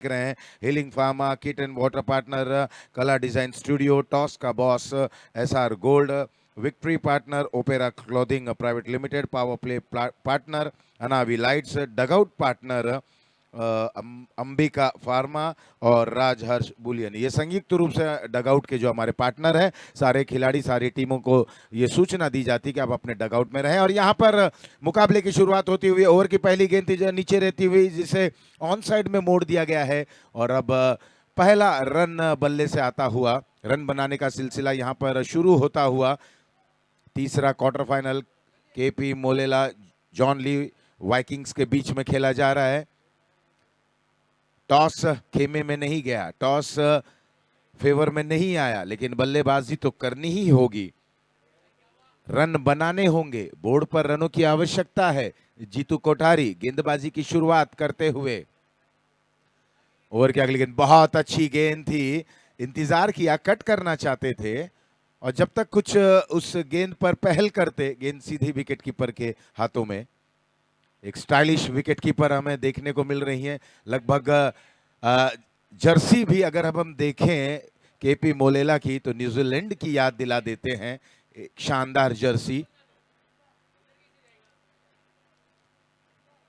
रहे हैं। Healing pharma, kit and water partner, Kala design studio, toss का boss, SR gold, victory partner, opera clothing private limited, power play partner, Anavi lights, dugout partner Ambika pharma और Rajharsh Boolean. ये संयुक्त रूप से dugout के जो हमारे पार्टनर हैं, सारे खिलाड़ी, सारी टीमों को ये सूचना दी जाती है कि आप अपने डगआउट में रहें। और यहाँ पर मुकाबले की शुरुआत होती हुई ओवर की पहली गेंद थी जो नीचे रहती हुई, जिसे ऑन साइड में मोड़ दिया गया है। और अब पहला रन बल्ले से आता हुआ रन बनाने का सिलसिला यहाँ पर शुरू होता हुआ। तीसरा क्वार्टर फाइनल केपी मोलेला जॉन ली वाइकिंग्स के बीच में खेला जा रहा है। टॉस खेमे में नहीं गया, टॉस फेवर में नहीं आया, लेकिन बल्लेबाजी तो करनी ही होगी, रन बनाने होंगे, बोर्ड पर रनों की आवश्यकता है। जीतू कोठारी गेंदबाजी की शुरुआत करते हुए। ओवर की अगली गेंद बहुत अच्छी गेंद थी, इंतजार किया, कट करना चाहते थे और जब तक कुछ उस गेंद पर पहल करते, गेंद सीधी विकेट कीपर के हाथों में। एक स्टाइलिश विकेट कीपर हमें देखने को मिल रही है। लगभग जर्सी भी अगर अब हम देखें केपी मोलेला की, तो न्यूजीलैंड की याद दिला देते हैं। एक शानदार जर्सी।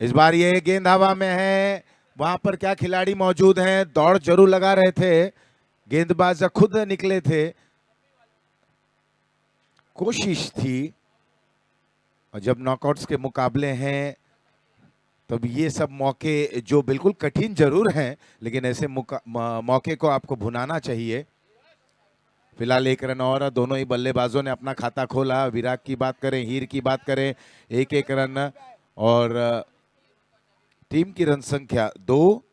इस बार ये गेंद हवा में है, वहां पर क्या खिलाड़ी मौजूद हैं, दौड़ जरूर लगा रहे थे, गेंदबाज खुद निकले थे, कोशिश थी। और जब नॉकआउट्स के मुकाबले हैं तब ये सब मौके जो बिल्कुल कठिन जरूर हैं, लेकिन ऐसे मौके को आपको भुनाना चाहिए। फिलहाल एक रन और, दोनों ही बल्लेबाजों ने अपना खाता खोला। विराग की बात करें, हीर की बात करें, एक एक रन। और टीम की रन संख्या 2।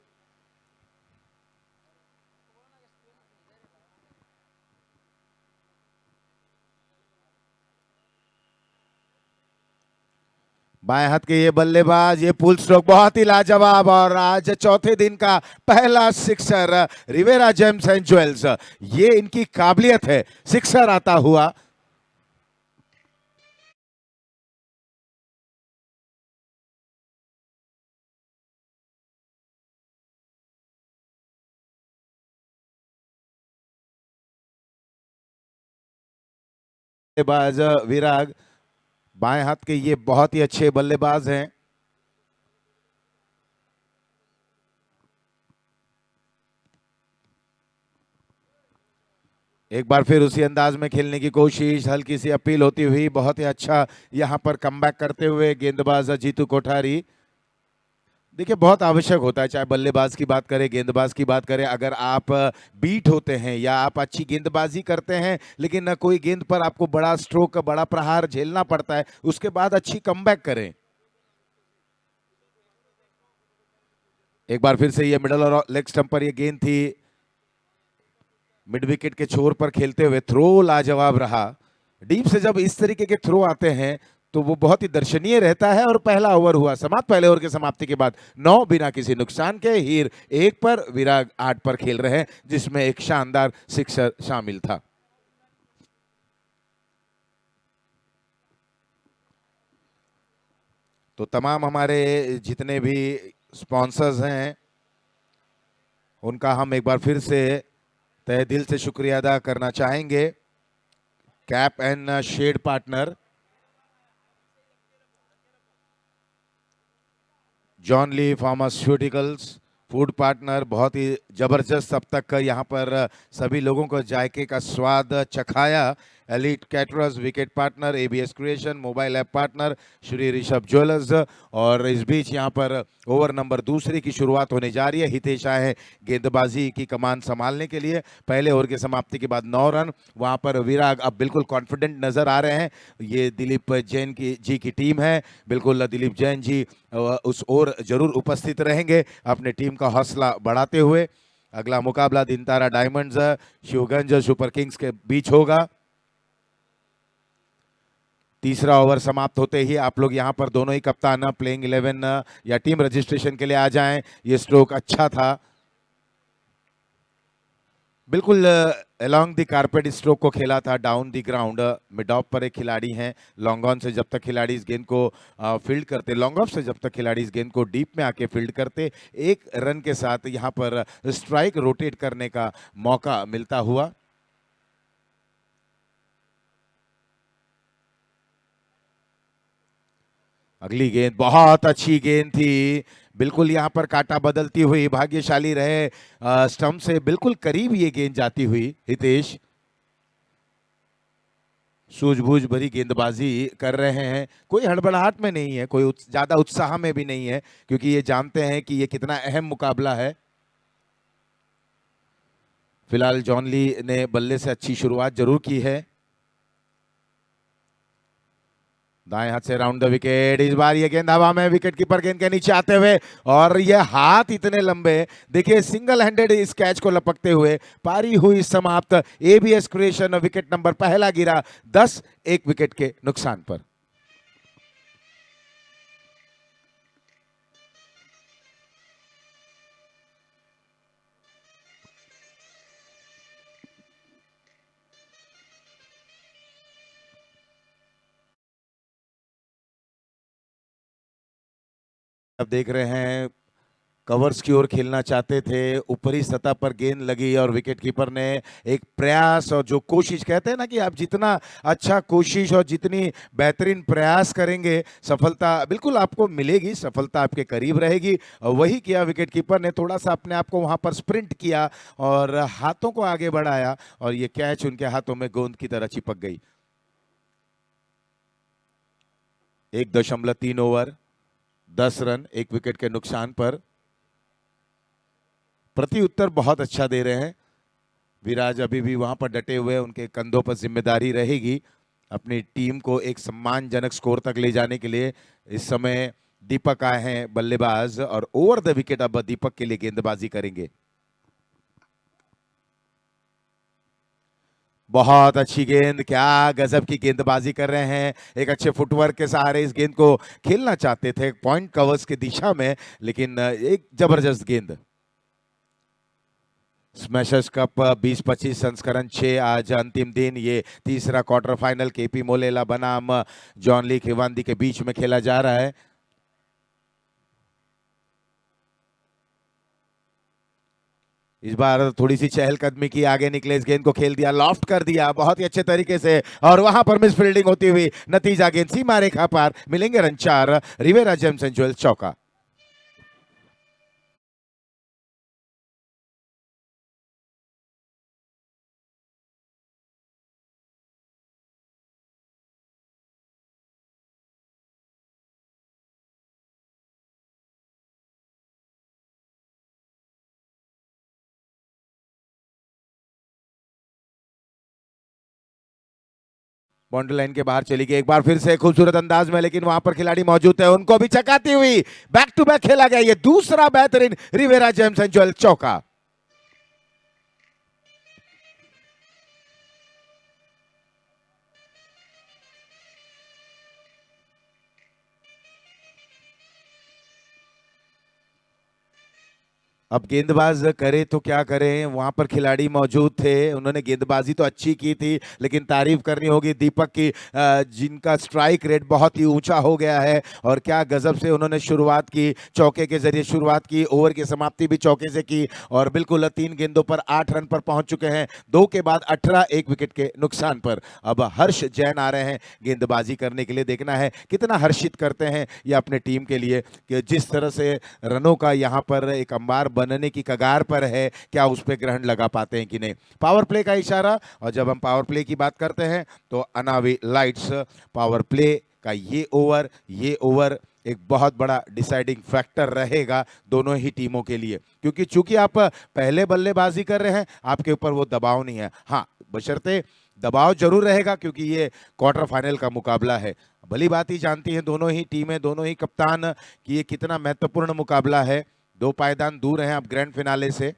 बाएं हाथ के ये बल्लेबाज, ये पुल स्ट्रोक बहुत ही लाजवाब, और आज चौथे दिन का पहला sixer Rivera James and Jewels. ये इनकी काबिलियत है, सिक्सर आता हुआ। बल्लेबाज विराग, बाएं हाथ के ये बहुत ही अच्छे बल्लेबाज हैं। एक बार फिर उसी अंदाज में खेलने की कोशिश, हल्की सी अपील होती हुई, बहुत ही अच्छा यहां पर कमबैक करते हुए गेंदबाज जीतू कोठारी। देखिए, बहुत आवश्यक होता है, चाहे बल्लेबाज की बात करें, गेंदबाज की बात करें, अगर आप बीट होते हैं या आप अच्छी गेंदबाजी करते हैं, लेकिन कोई गेंद पर आपको बड़ा स्ट्रोक, बड़ा प्रहार झेलना पड़ता है, उसके बाद अच्छी कमबैक करें। एक बार फिर से ये मिडल और लेग स्टंप पर ये गेंद थी, मिड विकेट के छोर पर खेलते हुए थ्रो लाजवाब रहा। डीप से जब इस तरीके के थ्रो आते हैं तो वो बहुत ही दर्शनीय रहता है। और पहला ओवर हुआ समाप्त। पहले ओवर के समाप्ति के बाद 9 बिना किसी नुकसान के, हीर 1 पर, विराग 8 पर खेल रहे हैं, जिसमें एक शानदार सिक्सर शामिल था। तो तमाम हमारे जितने भी स्पॉन्सर्स हैं उनका हम एक बार फिर से तहे दिल से शुक्रिया अदा करना चाहेंगे। Cap and shade partner John Lee pharmaceuticals, food partner, बहुत ही जबरदस्त अब तक यहाँ पर सभी लोगों को जायके का स्वाद चखाया। Elite caterers wicket partner, ABS creation mobile app partner Shri Rishabh jewellers. और इस बीच यहाँ पर ओवर नंबर दूसरे की शुरुआत होने जा रही है। हितेश आए हैं गेंदबाजी की कमान संभालने के लिए। पहले ओवर की समाप्ति के बाद 9 रन। वहाँ पर विराग अब बिल्कुल कॉन्फिडेंट नजर आ रहे हैं। ये दिलीप जैन जी की टीम है, बिल्कुल दिलीप जैन जी उस ओर जरूर उपस्थित रहेंगे अपने टीम का हौसला बढ़ाते हुए। अगला मुकाबला दिनतारा डायमंड्स शिवगंज सुपर किंग्स के बीच होगा। तीसरा ओवर समाप्त होते ही आप लोग यहां पर दोनों ही कप्तान प्लेइंग 11 या टीम रजिस्ट्रेशन के लिए आ जाएं। ये स्ट्रोक अच्छा था, बिल्कुल अलोंग द कारपेट स्ट्रोक को खेला था down the ground. Mid of पर एक खिलाड़ी हैं, लॉन्ग ऑन से जब तक खिलाड़ी इस गेंद को फील्ड करते, लॉन्ग ऑफ से जब तक खिलाड़ी इस गेंद को डीप में आके फील्ड करते, एक रन के साथ यहां पर स्ट्राइक रोटेट करने का मौका मिलता हुआ। अगली गेंद बहुत अच्छी गेंद थी, बिल्कुल यहां पर काटा बदलती हुई, भाग्यशाली रहे, स्टंप से बिल्कुल करीब ये गेंद जाती हुई। हितेश सूझबूझ भरी गेंदबाजी कर रहे हैं, कोई हड़बड़ाहट में नहीं है, कोई ज्यादा उत्साह में भी नहीं है, क्योंकि ये जानते हैं कि ये कितना अहम मुकाबला है। फिलहाल जॉन ली ने बल्ले से अच्छी शुरुआत जरूर की है। दाएं हाथ से राउंड द विकेट, इस बार ये गेंद हवा में, विकेट कीपर गेंद के नीचे आते हुए, और ये हाथ इतने लंबे, देखिए सिंगल हैंडेड इस कैच को लपकते हुए पारी हुई समाप्त। एबीएस क्रिएशन विकेट नंबर पहला गिरा 10 एक विकेट के नुकसान पर। अब देख रहे हैं कवर्स की ओर खेलना चाहते थे, ऊपरी सतह पर गेंद लगी और विकेट कीपर ने एक प्रयास और जो कोशिश, कहते हैं ना कि आप जितना अच्छा कोशिश और जितनी बेहतरीन प्रयास करेंगे सफलता बिल्कुल आपको मिलेगी, सफलता आपके करीब रहेगी। वही किया विकेट कीपर ने, थोड़ा सा अपने आप को वहां पर स्प्रिंट किया और हाथों को आगे बढ़ाया और ये कैच उनके हाथों में गेंद की तरह चिपक गई। 1.3 ओवर 10 रन, एक विकेट के नुकसान पर। प्रति उत्तर बहुत अच्छा दे रहे हैं विराज, अभी भी वहां पर डटे हुए, उनके कंधों पर जिम्मेदारी रहेगी अपनी टीम को एक सम्मानजनक स्कोर तक ले जाने के लिए। इस समय दीपक आए हैं बल्लेबाज और ओवर द विकेट अब दीपक के लिए गेंदबाजी करेंगे। बहुत अच्छी गेंद, क्या गजब की गेंदबाजी कर रहे हैं, एक अच्छे फुटवर्क के सहारे इस गेंद को खेलना चाहते थे पॉइंट कवर्स की दिशा में, लेकिन एक जबरदस्त गेंद। स्मैशर्स कप 2025 संस्करण 6 आज अंतिम दिन, ये तीसरा क्वार्टर फाइनल केपी मोलेला बनाम जॉन ली खिवांदी के बीच में खेला जा रहा है। इस बार थोड़ी सी चहलकदमी की, आगे निकले, इस गेंद को खेल दिया, लॉफ्ट कर दिया बहुत ही अच्छे तरीके से, और वहां पर मिस फील्डिंग होती हुई नतीजा गेंद सीमा रेखा पार, मिलेंगे run 4, Rivera James and Jewel चौका। बाउंड्री लाइन के बाहर चली गई एक बार फिर से खूबसूरत अंदाज में, लेकिन वहां पर खिलाड़ी मौजूद है, उनको भी चकाती हुई बैक टू बैक खेला गया, ये दूसरा बेहतरीन रिवेरा जेम्स एंड ज्वेल चौका। अब गेंदबाज करे तो क्या करें, वहां पर खिलाड़ी मौजूद थे, उन्होंने गेंदबाजी तो अच्छी की थी, लेकिन तारीफ करनी होगी दीपक की, जिनका स्ट्राइक रेट बहुत ही ऊंचा हो गया है, और क्या गजब से उन्होंने शुरुआत की, चौके के जरिए शुरुआत की, ओवर की समाप्ति भी चौके से की, और बिल्कुल 3 गेंदों पर 8 रन पर पहुंच चुके हैं, 2 के बाद 18 एक विकेट के नुकसान पर। अब हर्ष जैन आ रहे हैं गेंदबाजी करने के लिए, देखना है कितना हर्षित करते हैं ये अपने टीम के लिए, कि जिस तरह से रनों का यहाँ पर एक अंबार बनने की कगार पर है, क्या उस पर ग्रहण लगा पाते हैं कि नहीं। पावर प्ले का इशारा, और जब हम पावर प्ले की बात करते हैं तो अनावी लाइट्स पावर प्ले का ये ओवर एक बहुत बड़ा डिसाइडिंग फैक्टर रहेगा दोनों ही टीमों के लिए, क्योंकि चूंकि आप पहले बल्लेबाजी कर रहे हैं, आपके ऊपर वो दबाव नहीं है। हाँ, बशर्ते दबाव जरूर रहेगा, क्योंकि ये क्वार्टर फाइनल का मुकाबला है। भली बात ही जानती हैं दोनों ही टीमें, दोनों ही कप्तान, कि ये कितना महत्वपूर्ण मुकाबला है, 2 पायदान दूर हैं अब ग्रैंड फिनाले से।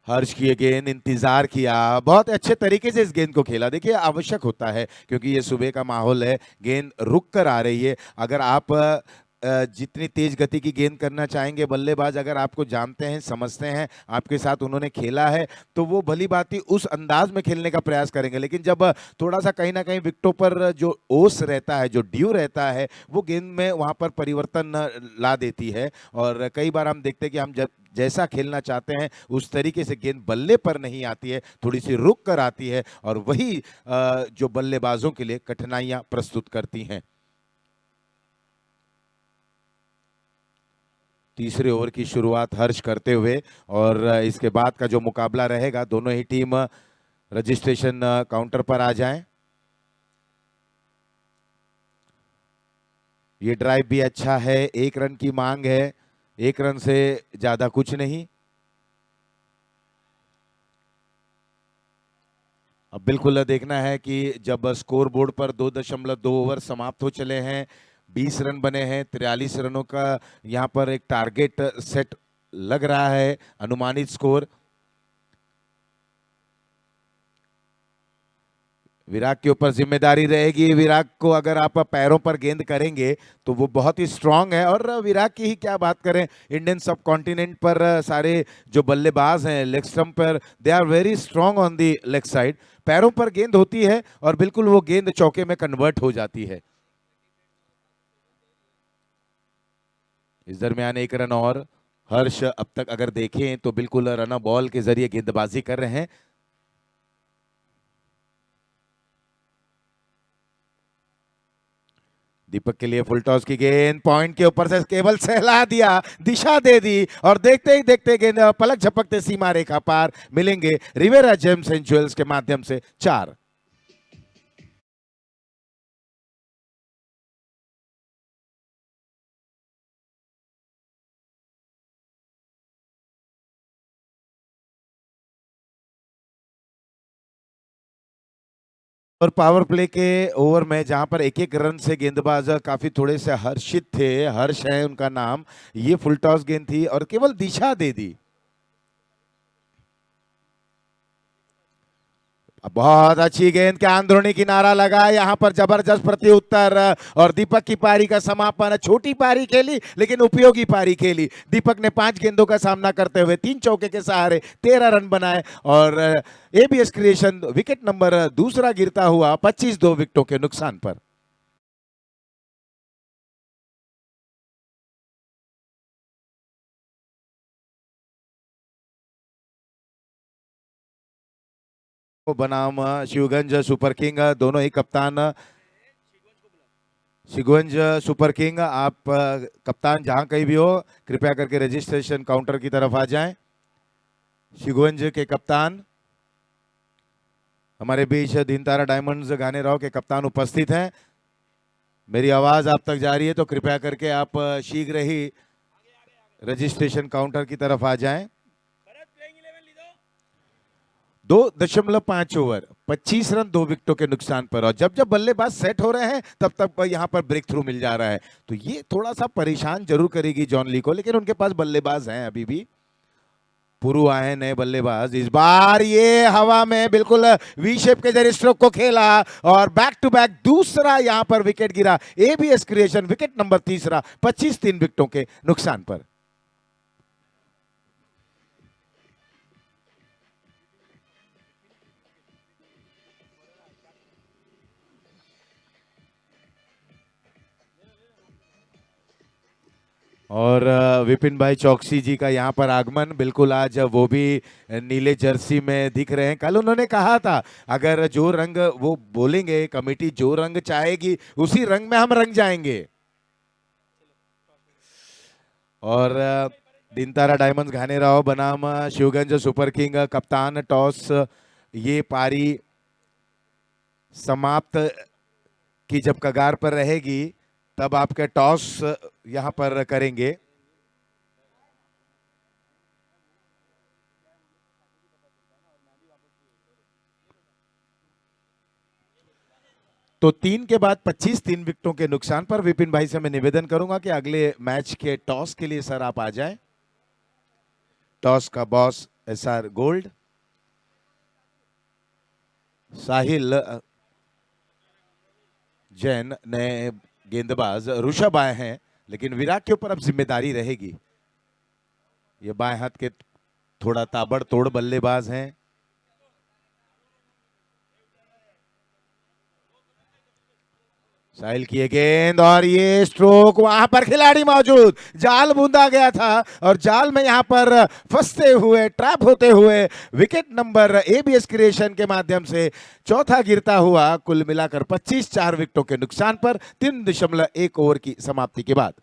हर्ष की ये गेंद, इंतजार किया, बहुत अच्छे तरीके से इस गेंद को खेला, देखिए आवश्यक होता है क्योंकि ये सुबह का माहौल है, गेंद रुक कर आ रही है, अगर आप जितनी तेज गति की गेंद करना चाहेंगे बल्लेबाज, अगर आपको जानते हैं, समझते हैं, आपके साथ उन्होंने खेला है, तो वो भली भांति उस अंदाज में खेलने का प्रयास करेंगे। लेकिन जब थोड़ा सा कहीं ना कहीं विकेटों पर जो ओस रहता है, जो ड्यू रहता है, वो गेंद में वहां पर परिवर्तन ला देती है। और कई बार हम देखते हैं कि हम जब जैसा खेलना चाहते हैं उस तरीके से गेंद बल्ले पर नहीं आती है, थोड़ी सी रुक कर आती है, और वही जो बल्लेबाजों के लिए कठिनाइयां प्रस्तुत करती हैं। तीसरे ओवर की शुरुआत हर्ष करते हुए, और इसके बाद का जो मुकाबला रहेगा, दोनों ही टीम रजिस्ट्रेशन काउंटर पर आ जाएं। ये ड्राइव भी अच्छा है, 1 रन की मांग है, 1 रन से ज्यादा कुछ नहीं। अब बिल्कुल देखना है कि जब स्कोर बोर्ड पर 2.2 ओवर समाप्त हो चले हैं, 20 रन बने हैं, 43 रनों का यहां पर एक टारगेट सेट लग रहा है, अनुमानित स्कोर। विराट के ऊपर जिम्मेदारी रहेगी। विराट को अगर आप पैरों पर गेंद करेंगे तो वो बहुत ही स्ट्रांग है, और विराट की ही क्या बात करें, इंडियन सब कॉन्टिनेंट पर सारे जो बल्लेबाज हैं लेग स्टंप पर, they are very strong on the leg side. पैरों पर गेंद होती है और बिल्कुल वो गेंद चौके में कन्वर्ट हो जाती है। इस दरमियान 1 रन और। हर्ष अब तक अगर देखें तो बिल्कुल रन बॉल के जरिए गेंदबाजी कर रहे हैं। दीपक के लिए फुल टॉस की गेंद, पॉइंट के ऊपर से केवल सहला दिया, दिशा दे दी, और देखते ही देखते गेंद पलक झपकते सीमा रेखा पार। मिलेंगे रिवेरा जेम्स एंड ज्वेल्स के माध्यम से 4। और पावर प्ले के ओवर में जहां पर एक एक रन से गेंदबाज काफी थोड़े से हर्षित थे, हर्ष है उनका नाम, ये फुल टॉस गेंद थी और केवल दिशा दे दी। बहुत अच्छी गेंद के अंदरूनी किनारा लगा, यहां पर जबरदस्त प्रत्युत्तर, और दीपक की पारी का समापन। छोटी पारी खेली लेकिन उपयोगी पारी खेली। दीपक ने 5 गेंदों का सामना करते हुए 3 चौके के सहारे 13 रन बनाए, और एबीएस क्रिएशन विकेट नंबर दूसरा गिरता हुआ 25 2 विकेटों के नुकसान पर। बनाम शिवगंज सुपर किंग, दोनों ही कप्तान। शिवगंज सुपर किंग, आप कप्तान जहां कहीं भी हो, कृपया करके रजिस्ट्रेशन काउंटर की तरफ आ जाएं। शिवगंज के कप्तान हमारे बीच दिन तारा डायमंड्स घानेराव के कप्तान उपस्थित हैं। मेरी आवाज आप तक जा रही है तो कृपया करके आप शीघ्र ही रजिस्ट्रेशन काउंटर की तरफ आ जाएं। 2.5 ओवर, 25 रन 2 विकेटों के नुकसान पर, और जब जब बल्लेबाज सेट हो रहे हैं तब तब यहाँ पर ब्रेक थ्रू मिल जा रहा है, तो ये थोड़ा सा परेशान जरूर करेगी जॉन ली को, लेकिन उनके पास बल्लेबाज हैं अभी भी। पुरु आए नए बल्लेबाज, इस बार ये हवा में बिल्कुल वी शेप के जरिए स्ट्रोक को खेला, और बैक टू बैक दूसरा यहां पर विकेट गिरा। एबीएस क्रिएशन विकेट नंबर तीसरा, 25 3 विकेटों के नुकसान पर। और विपिन भाई चौकसी जी का यहाँ पर आगमन, बिल्कुल आज वो भी नीले जर्सी में दिख रहे हैं। कल उन्होंने कहा था अगर जो रंग वो बोलेंगे, कमेटी जो रंग चाहेगी उसी रंग में हम रंग जाएंगे। और दिनतारा डायमंड्स घानेराव बनाम शिवगंज सुपर किंग कप्तान, टॉस ये पारी समाप्त की जब कगार पर रहेगी तब आपके टॉस यहां पर करेंगे। तो 3 के बाद 25 3 विकेटों के नुकसान पर विपिन भाई से मैं निवेदन करूंगा कि अगले मैच के टॉस के लिए सर आप आ जाएं। टॉस का बॉस एसआर गोल्ड, साहिल जैन, नए गेंदबाज ऋषभ आए हैं लेकिन विराट के ऊपर अब जिम्मेदारी रहेगी। ये बाएं हाथ के थोड़ा ताबड़तोड़ बल्लेबाज हैं। साहिल की गेंद और ये स्ट्रोक, वहां पर खिलाड़ी मौजूद, जाल बूंदा गया था और जाल में यहां पर फंसते हुए, ट्रैप होते हुए विकेट नंबर एबीएस क्रिएशन के माध्यम से चौथा गिरता हुआ। कुल मिलाकर 25, 4 विकेटों के नुकसान पर 3.1 ओवर की समाप्ति के बाद।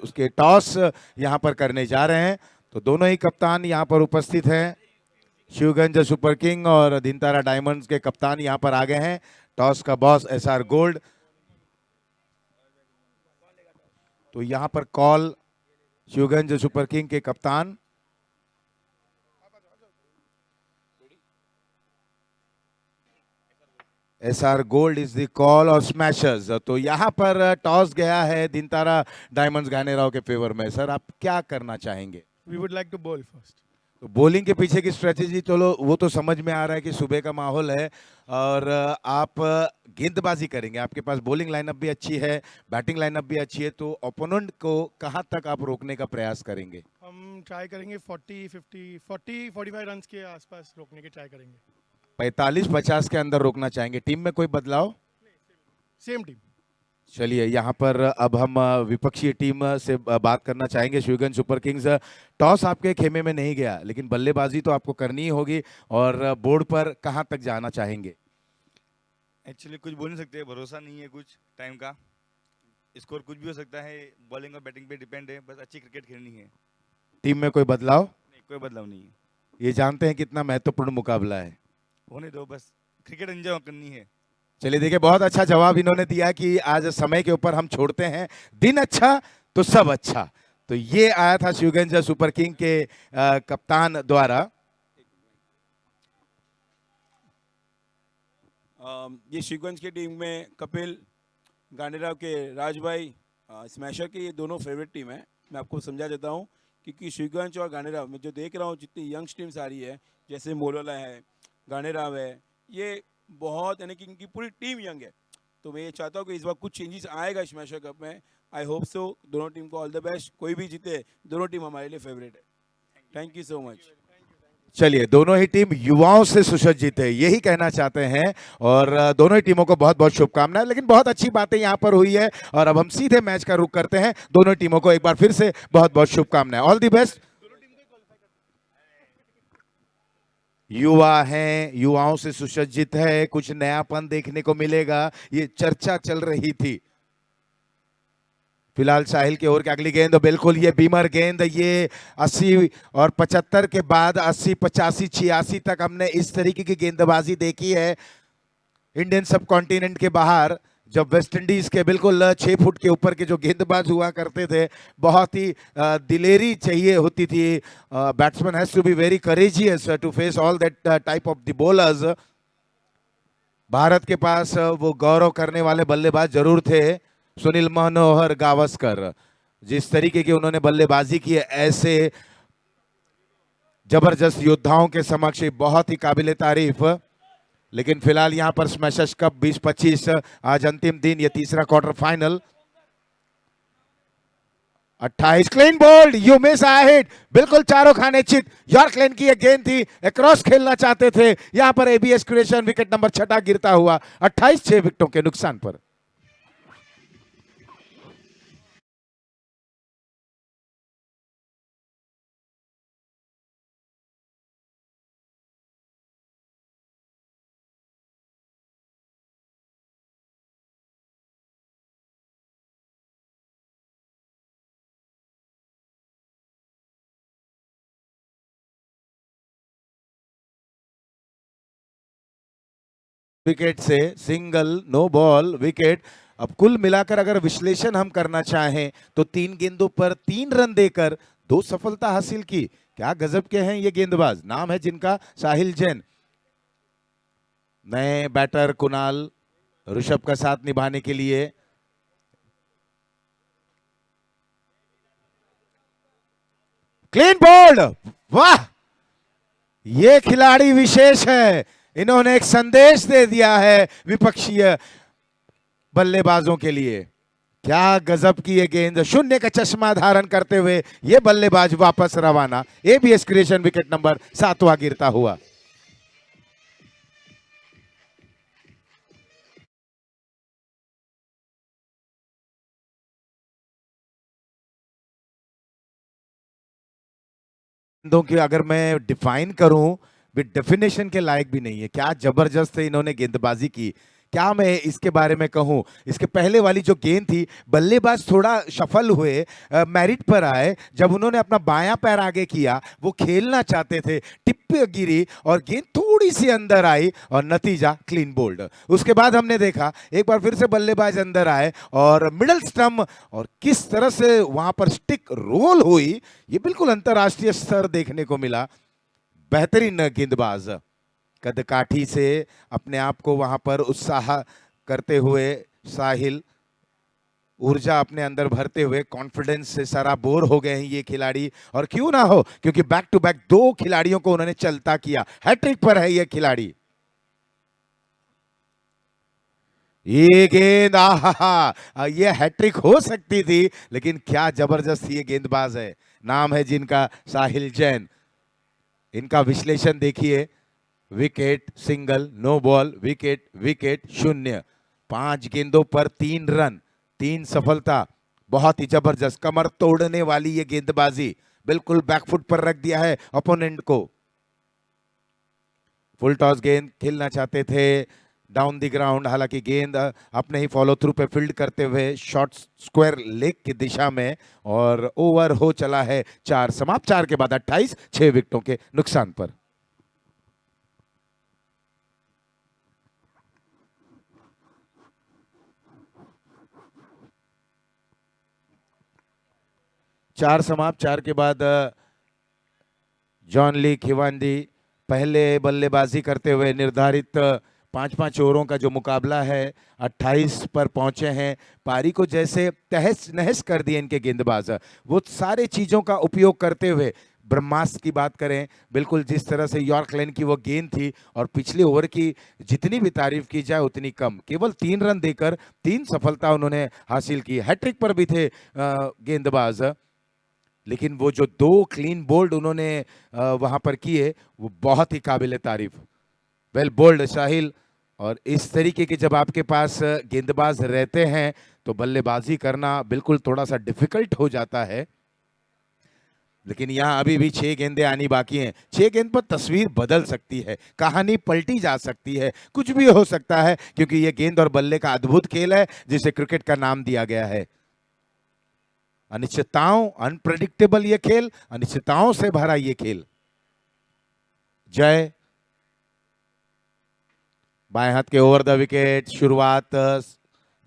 उसके टॉस यहां पर करने जा रहे हैं, तो दोनों ही कप्तान यहां पर उपस्थित हैं। शिवगंज सुपर किंग और दिनतारा डायमंड्स के कप्तान यहां पर आ गए हैं। टॉस का बॉस एसआर गोल्ड। तो यहां पर कॉल शिवगंज सुपर किंग के कप्तान SR gold is the call और स्मैशर्स। तो यहां पर टॉस गया है दिनतारा डायमंड्स गानेराव के फेवर में। सर, आप क्या करना चाहेंगे? We would like to bowl first. तो बॉलिंग के पीछे की स्ट्रेटेजी तो वो तो समझ में आ रहा है कि सुबह का माहौल है और आप गेंदबाजी करेंगे। आपके पास बॉलिंग लाइनअप भी अच्छी है, बैटिंग लाइनअप भी अच्छी है, तो ओपोनेंट को कहां तक आप रोकने का प्रयास करेंगे? हम ट्राई करेंगे 40-45 रन्स के आसपास रोकने की ट्राई करेंगे। 45-50 के अंदर रोकना चाहेंगे। टीम में कोई बदलाव? Same team. चलिए, यहाँ पर अब हम विपक्षी टीम से बात करना चाहेंगे। शिवगंज सुपर किंग्स, टॉस आपके खेमे में नहीं गया, लेकिन बल्लेबाजी तो आपको करनी ही होगी और बोर्ड पर कहां तक जाना चाहेंगे? एक्चुअली कुछ बोल नहीं सकते, भरोसा नहीं है कुछ टाइम का। स्कोर कुछ भी हो सकता है, बॉलिंग और बैटिंग पे डिपेंड है। बस अच्छी क्रिकेट खेलनी है। टीम में कोई बदलाव? नहीं, कोई बदलाव नहीं है। ये जानते हैं कितना महत्वपूर्ण मुकाबला है। होने दो, बस क्रिकेट एंजॉय करनी है। चलिए, देखिए, बहुत अच्छा जवाब इन्होंने दिया कि आज समय के ऊपर हम छोड़ते हैं, दिन अच्छा तो सब अच्छा। तो ये आया था शिवगंज सुपर किंग के कप्तान द्वारा। ये शिवगंज की टीम में कपिल, गांडीराव के राज भाई, स्मैशर की, ये दोनों फेवरेट टीम है। मैं आपको समझा देता हूँ, क्योंकि शिवगंज और गांडीराव में जो देख रहा हूँ, जितनी यंग्स टीम्स आ रही है, जैसे मोलोला है, गांडीराव है, ये बहुत, यानी कि इनकी पूरी टीम यंग है। तो मैं ये चाहता हूँ कि इस बार कुछ चेंजेस आएगा स्मैशर कप में। I hope so. दोनों टीम को ऑल द बेस्ट। कोई भी जीते, दोनों टीम हमारे लिए फेवरेट है। Thank you so much. चलिए, दोनों ही टीम युवाओं से सुसज्जित है, यही कहना चाहते हैं और दोनों ही टीमों को बहुत बहुत शुभकामनाएं। लेकिन बहुत अच्छी बातें यहां पर हुई है और अब हम सीधे मैच का रुख करते हैं। दोनों टीमों को एक बार फिर से बहुत बहुत शुभकामनाएं। All the best. युवा हैं, युवाओं से सुसज्जित है, कुछ नयापन देखने को मिलेगा, ये चर्चा चल रही थी। फिलहाल साहिल की ओर की अगली गेंद, बिल्कुल ये बीमर गेंद। ये 80 और 75 के बाद 80, 85, 86 तक हमने इस तरीके की गेंदबाजी देखी है इंडियन सब कॉन्टिनेंट के बाहर, जब वेस्ट इंडीज के बिल्कुल 6 फुट के ऊपर के जो गेंदबाज हुआ करते थे। बहुत ही दिलेरी चाहिए होती थी। Batsman has to be very courageous to face all that type of the bowlers. Bharat के पास वो गौरव करने वाले बल्लेबाज जरूर थे, सुनील मनोहर गावस्कर। जिस तरीके की उन्होंने बल्लेबाजी की है, ऐसे जबरदस्त योद्धाओं के समक्ष बहुत ही काबिले तारीफ। लेकिन फिलहाल यहां पर स्मैशर्स कप 2025 आज अंतिम दिन, ये तीसरा quarter final. 28 clean bowled, you miss hit, बिल्कुल चारों खाने चित। यॉर्क लेन की एक गेंद थी, अक्रॉस खेलना चाहते थे, यहां पर एबीएस क्रिएशन विकेट नंबर 6 गिरता हुआ 28, 6 विकेटों के नुकसान पर। विकेट से सिंगल, नो बॉल, विकेट। अब कुल मिलाकर अगर विश्लेषण हम करना चाहें तो 3 गेंदों पर 3 रन देकर 2 सफलता हासिल की। क्या गजब के हैं ये गेंदबाज, नाम है जिनका साहिल जैन। नए बैटर कुणाल ऋषभ का साथ निभाने के लिए। क्लीन बोल्ड, वाह, ये खिलाड़ी विशेष है। इन्होंने एक संदेश दे दिया है विपक्षीय बल्लेबाजों के लिए। क्या गजब की ये गेंद, शून्य का चश्मा धारण करते हुए ये बल्लेबाज वापस रवाना। एबीएस क्रिएशन विकेट नंबर 7वां गिरता हुआ। गेंदों की अगर मैं डिफाइन करूं, विद डेफिनेशन के लायक भी नहीं है। क्या जबरदस्त इन्होंने गेंदबाजी की, क्या मैं इसके बारे में कहूं। इसके पहले वाली जो गेंद थी, बल्लेबाज थोड़ा सफल हुए, मेरिट पर आए। जब उन्होंने अपना बायां पैर आगे किया, वो खेलना चाहते थे, टिप पे गिरी और गेंद थोड़ी सी अंदर आई और नतीजा क्लीन बोल्ड। उसके बाद हमने देखा एक बार फिर से बल्लेबाज अंदर आए और मिडल स्टंप, और किस तरह से वहां पर स्टिक रोल हुई, ये बिल्कुल अंतरराष्ट्रीय स्तर देखने को मिला। बेहतरीन गेंदबाज, कदकाठी से अपने आप को वहां पर उत्साह करते हुए साहिल, ऊर्जा अपने अंदर भरते हुए कॉन्फिडेंस से सराबोर हो गए हैं ये खिलाड़ी। और क्यों ना हो, क्योंकि बैक टू बैक 2 खिलाड़ियों को उन्होंने चलता किया। हैट्रिक पर है ये खिलाड़ी। ये गेंद, आहा, ये हैट्रिक हो सकती थी, लेकिन क्या जबरदस्त ये गेंदबाज है। नाम है जिनका साहिल जैन। इनका विश्लेषण देखिए, wicket, single, no ball, wicket, wicket, शून्य। 5 गेंदों पर 3 रन, 3 सफलता। बहुत ही जबरदस्त कमर तोड़ने वाली ये गेंदबाजी, बिल्कुल बैकफुट पर रख दिया है ओपोनेंट को। फुल टॉस गेंद खेलना चाहते थे डाउन द ग्राउंड, हालांकि गेंद अपने ही फॉलो थ्रू पे फील्ड करते हुए शॉर्ट स्क्वायर लेग की दिशा में, और ओवर हो चला है 4। समाप्त 4 के बाद 28, 6 विकेटों के नुकसान पर। चार समाप्त 4 के बाद जॉन ली खिवांदी पहले बल्लेबाजी करते हुए निर्धारित 5-5 ओवरों का जो मुकाबला है 28 पर पहुंचे हैं। पारी को जैसे तहस नहस कर दिए इनके गेंदबाज, वो सारे चीजों का उपयोग करते हुए। ब्रह्मास्त्र की बात करें, बिल्कुल जिस तरह से यॉर्क लेन की वो गेंद थी, और पिछले ओवर की जितनी भी तारीफ की जाए उतनी कम। केवल 3 रन देकर 3 सफलता उन्होंने हासिल की। हैट्रिक पर भी थे गेंदबाज, लेकिन वो जो 2 क्लीन बोल्ड उन्होंने वहां पर किए, वो बहुत ही काबिल तारीफ। वेल बोल्ड साहिल। और इस तरीके के जब आपके पास गेंदबाज रहते हैं तो बल्लेबाजी करना बिल्कुल थोड़ा सा डिफिकल्ट हो जाता है। लेकिन यहां अभी भी 6 गेंदें आनी बाकी हैं। 6 गेंद पर तस्वीर बदल सकती है, कहानी पलटी जा सकती है, कुछ भी हो सकता है, क्योंकि यह गेंद और बल्ले का अद्भुत खेल है जिसे क्रिकेट का नाम दिया गया है। अनिश्चितताओं, अनप्रेडिक्टेबल ये खेल, अनिश्चितताओं से भरा ये खेल। जय बाएं हाथ के ओवर द विकेट, शुरुआत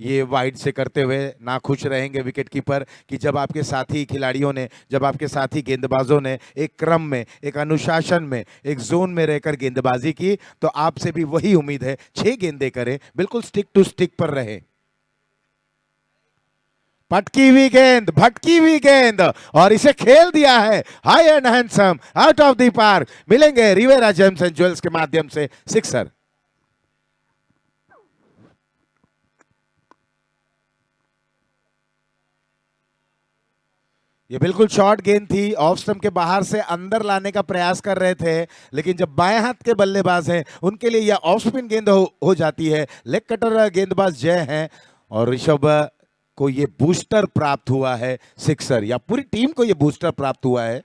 ये वाइड से करते हुए नाखुश रहेंगे विकेट कीपर कि जब आपके साथी खिलाड़ियों ने, जब आपके साथी गेंदबाजों ने एक क्रम में, एक अनुशासन में, एक जोन में रहकर गेंदबाजी की, तो आपसे भी वही उम्मीद है। 6 गेंदें करें, बिल्कुल स्टिक टू स्टिक पर रहे। पटकी हुई गेंद, भटकी हुई गेंद, और इसे खेल दिया है high and handsome out of the park. मिलेंगे रिवेरा जेम्स एंड ज्वेल्स के माध्यम से सिक्सर। ये बिल्कुल शॉर्ट गेंद थी, ऑफ स्टंप के बाहर से अंदर लाने का प्रयास कर रहे थे, लेकिन जब बाएं हाथ के बल्लेबाज हैं उनके लिए यह ऑफ स्पिन गेंद हो जाती है। लेग कटर गेंदबाज जय हैं, और ऋषभ को ये बूस्टर प्राप्त हुआ है सिक्सर, या पूरी टीम को ये बूस्टर प्राप्त हुआ है।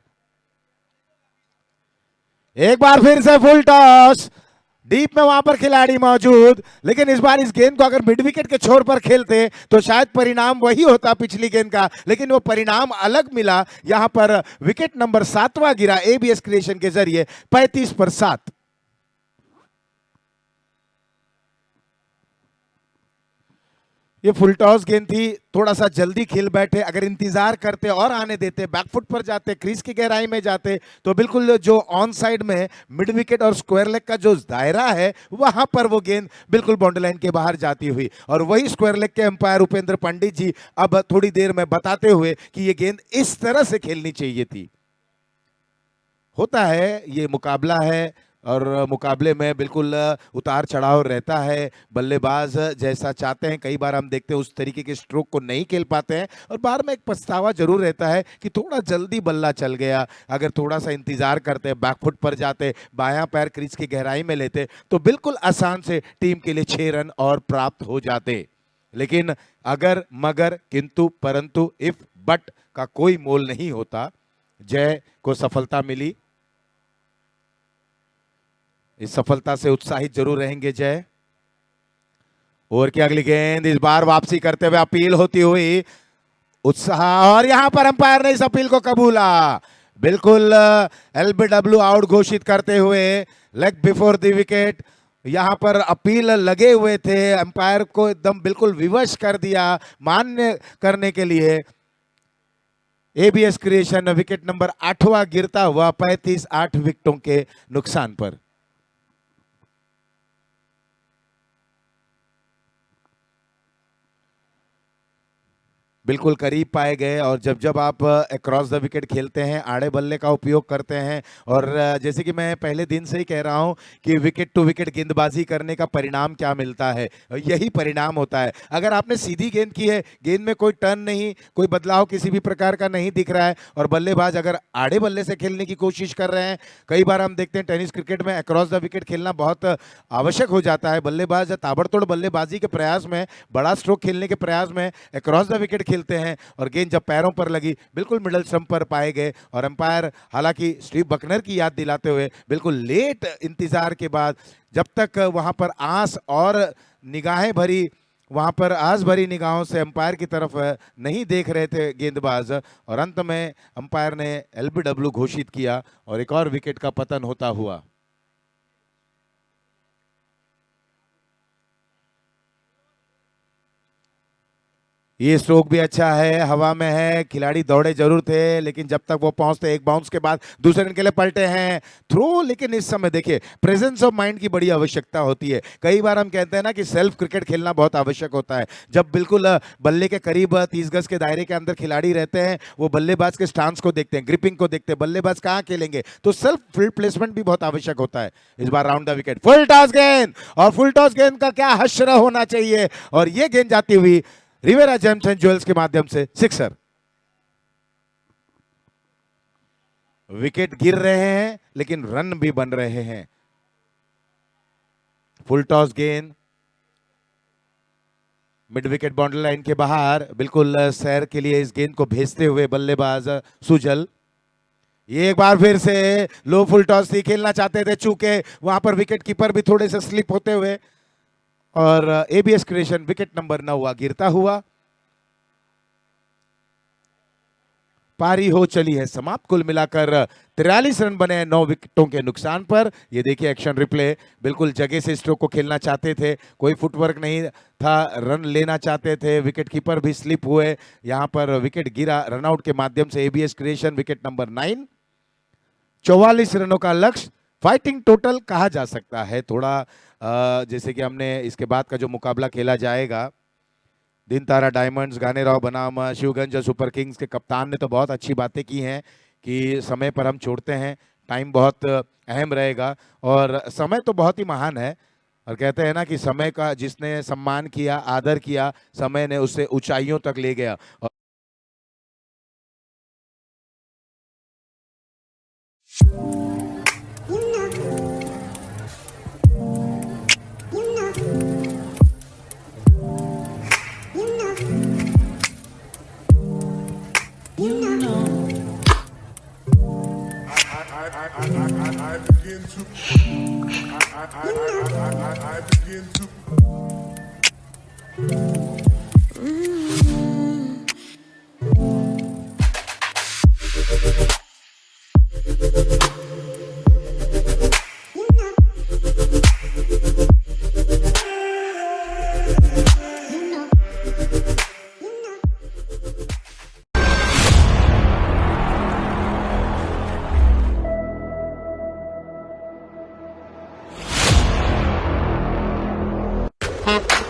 एक बार फिर से फुल टॉस, डीप में वहां पर खिलाड़ी मौजूद, लेकिन इस बार इस गेंद को अगर मिड विकेट के छोर पर खेलते तो शायद परिणाम वही होता पिछली गेंद का, लेकिन वो परिणाम अलग मिला। यहां पर विकेट नंबर 7वां गिरा एबीएस क्रिएशन के जरिए 35 पर 7। ये फुल टॉस गेंद थी, थोड़ा सा जल्दी खेल बैठे, अगर इंतजार करते और आने देते, बैकफुट पर जाते, क्रीज की गहराई में जाते, तो बिल्कुल जो ऑन साइड में मिड विकेट और स्क्वायर लेग का जो दायरा है वहां पर वो गेंद बिल्कुल बाउंड्री लाइन के बाहर जाती हुई। और वही स्क्वायर लेग के अंपायर उपेंद्र पंडित जी अब थोड़ी देर में बताते हुए कि ये गेंद इस तरह से खेलनी चाहिए थी। होता है, ये मुकाबला है और मुकाबले में बिल्कुल उतार चढ़ाव रहता है। बल्लेबाज जैसा चाहते हैं, कई बार हम देखते हैं उस तरीके के स्ट्रोक को नहीं खेल पाते हैं और बार में एक पछतावा जरूर रहता है कि थोड़ा जल्दी बल्ला चल गया। अगर थोड़ा सा इंतजार करते, बैकफुट पर जाते, बायां पैर क्रीज की गहराई में लेते तो बिल्कुल आसान से टीम के लिए 6 रन और प्राप्त हो जाते। लेकिन अगर मगर किंतु परंतु इफ बट का कोई मोल नहीं होता। जय को सफलता मिली, इस सफलता से उत्साहित जरूर रहेंगे जय। ओवर की अगली गेंद, इस बार वापसी करते हुए अपील होती हुई उत्साह, और यहां पर अंपायर ने इस अपील को कबूला। बिल्कुल एलबीडब्ल्यू आउट घोषित करते हुए लेग बिफोर द विकेट। यहां पर अपील लगे हुए थे, अंपायर को एकदम बिल्कुल विवश कर दिया मान्य करने के लिए। एबीएस क्रिएशन विकेट नंबर 8वां गिरता हुआ 35-8 विकेटों के नुकसान पर। बिल्कुल करीब पाए गए, और जब जब आप अक्रॉस द विकेट खेलते हैं, आड़े बल्ले का उपयोग करते हैं, और जैसे कि मैं पहले दिन से ही कह रहा हूं कि विकेट टू विकेट गेंदबाजी करने का परिणाम क्या मिलता है, यही परिणाम होता है। अगर आपने सीधी गेंद की है, गेंद में कोई टर्न नहीं, कोई बदलाव किसी भी प्रकार का नहीं दिख रहा है, और बल्लेबाज अगर आड़े बल्ले से खेलने की कोशिश कर रहे हैं, कई बार हम देखते हैं टेनिस क्रिकेट में अक्रॉस द विकेट खेलना बहुत आवश्यक हो जाता है। बल्लेबाज ताबड़तोड़ बल्लेबाजी के प्रयास में, बड़ा स्ट्रोक खेलने के प्रयास में अक्रॉस द विकेट खेलते हैं, और गेंद जब पैरों पर लगी बिल्कुल मिडल स्टंप पर पाए गए। और अंपायर हालांकि स्टीव बकनर की याद दिलाते हुए बिल्कुल लेट इंतजार के बाद, जब तक वहां पर आस और निगाहें भरी, वहां पर आस भरी निगाहों से अंपायर की तरफ नहीं देख रहे थे गेंदबाज, और अंत में अंपायर ने एलबीडब्ल्यू घोषित किया और एक और विकेट का पतन होता हुआ। ये स्ट्रोक भी अच्छा है, हवा में है, खिलाड़ी दौड़े जरूर थे, लेकिन जब तक वो पहुंचते, एक बाउंस के बाद दूसरे रन के लिए पलटे हैं थ्रो। लेकिन इस समय देखिए प्रेजेंस ऑफ माइंड की बड़ी आवश्यकता होती है। कई बार हम कहते हैं ना कि सेल्फ क्रिकेट खेलना बहुत आवश्यक होता है। जब बिल्कुल बल्ले के करीब 30 गज के दायरे के अंदर खिलाड़ी रहते हैं, वो बल्लेबाज के स्टांस को देखते हैं, ग्रिपिंग को देखते हैं, बल्लेबाज कहाँ खेलेंगे, तो सेल्फ फील्ड प्लेसमेंट भी बहुत आवश्यक होता है। इस बार round the wicket, full toss गेंद, और फुल टॉस गेंद का क्या हश्र होना चाहिए, और ये गेंद जाती हुई रिवेरा जेम्स एंड ज्वेल्स के माध्यम से सिक्सर। विकेट गिर रहे हैं लेकिन रन भी बन रहे हैं। फुल टॉस गेंद मिड विकेट बाउंड्री लाइन के बाहर, बिल्कुल सैर के लिए इस गेंद को भेजते हुए बल्लेबाज सुजल। ये एक बार फिर से लो फुल टॉस थी, खेलना चाहते थे, चूके वहां पर विकेट कीपर भी थोड़े से स्लिप होते हुए, और एबीएस क्रिएशन विकेट नंबर 9 गिरता हुआ। पारी हो चली है समाप्त, कुल मिलाकर 43 रन बने 9 विकेटों के नुकसान पर। ये देखिए एक्शन रिप्ले, बिल्कुल जगह से स्ट्रोक को खेलना चाहते थे, कोई फुटवर्क नहीं था, रन लेना चाहते थे, विकेट कीपर भी स्लिप हुए, यहां पर विकेट गिरा रनआउट के माध्यम से। एबीएस क्रिएशन विकेट नंबर 9, 44 रनों का लक्ष्य, फाइटिंग टोटल कहा जा सकता है थोड़ा। जैसे कि हमने इसके बाद का जो मुकाबला खेला जाएगा, दिन तारा डायमंड्स गानेराव बनाम शिवगंज सुपर किंग्स के कप्तान ने तो बहुत अच्छी बातें की हैं कि समय पर हम छोड़ते हैं, टाइम बहुत अहम रहेगा, और समय तो बहुत ही महान है, और कहते हैं ना कि समय का जिसने सम्मान किया, आदर किया, समय ने उसे ऊंचाइयों तक ले गया। I begin to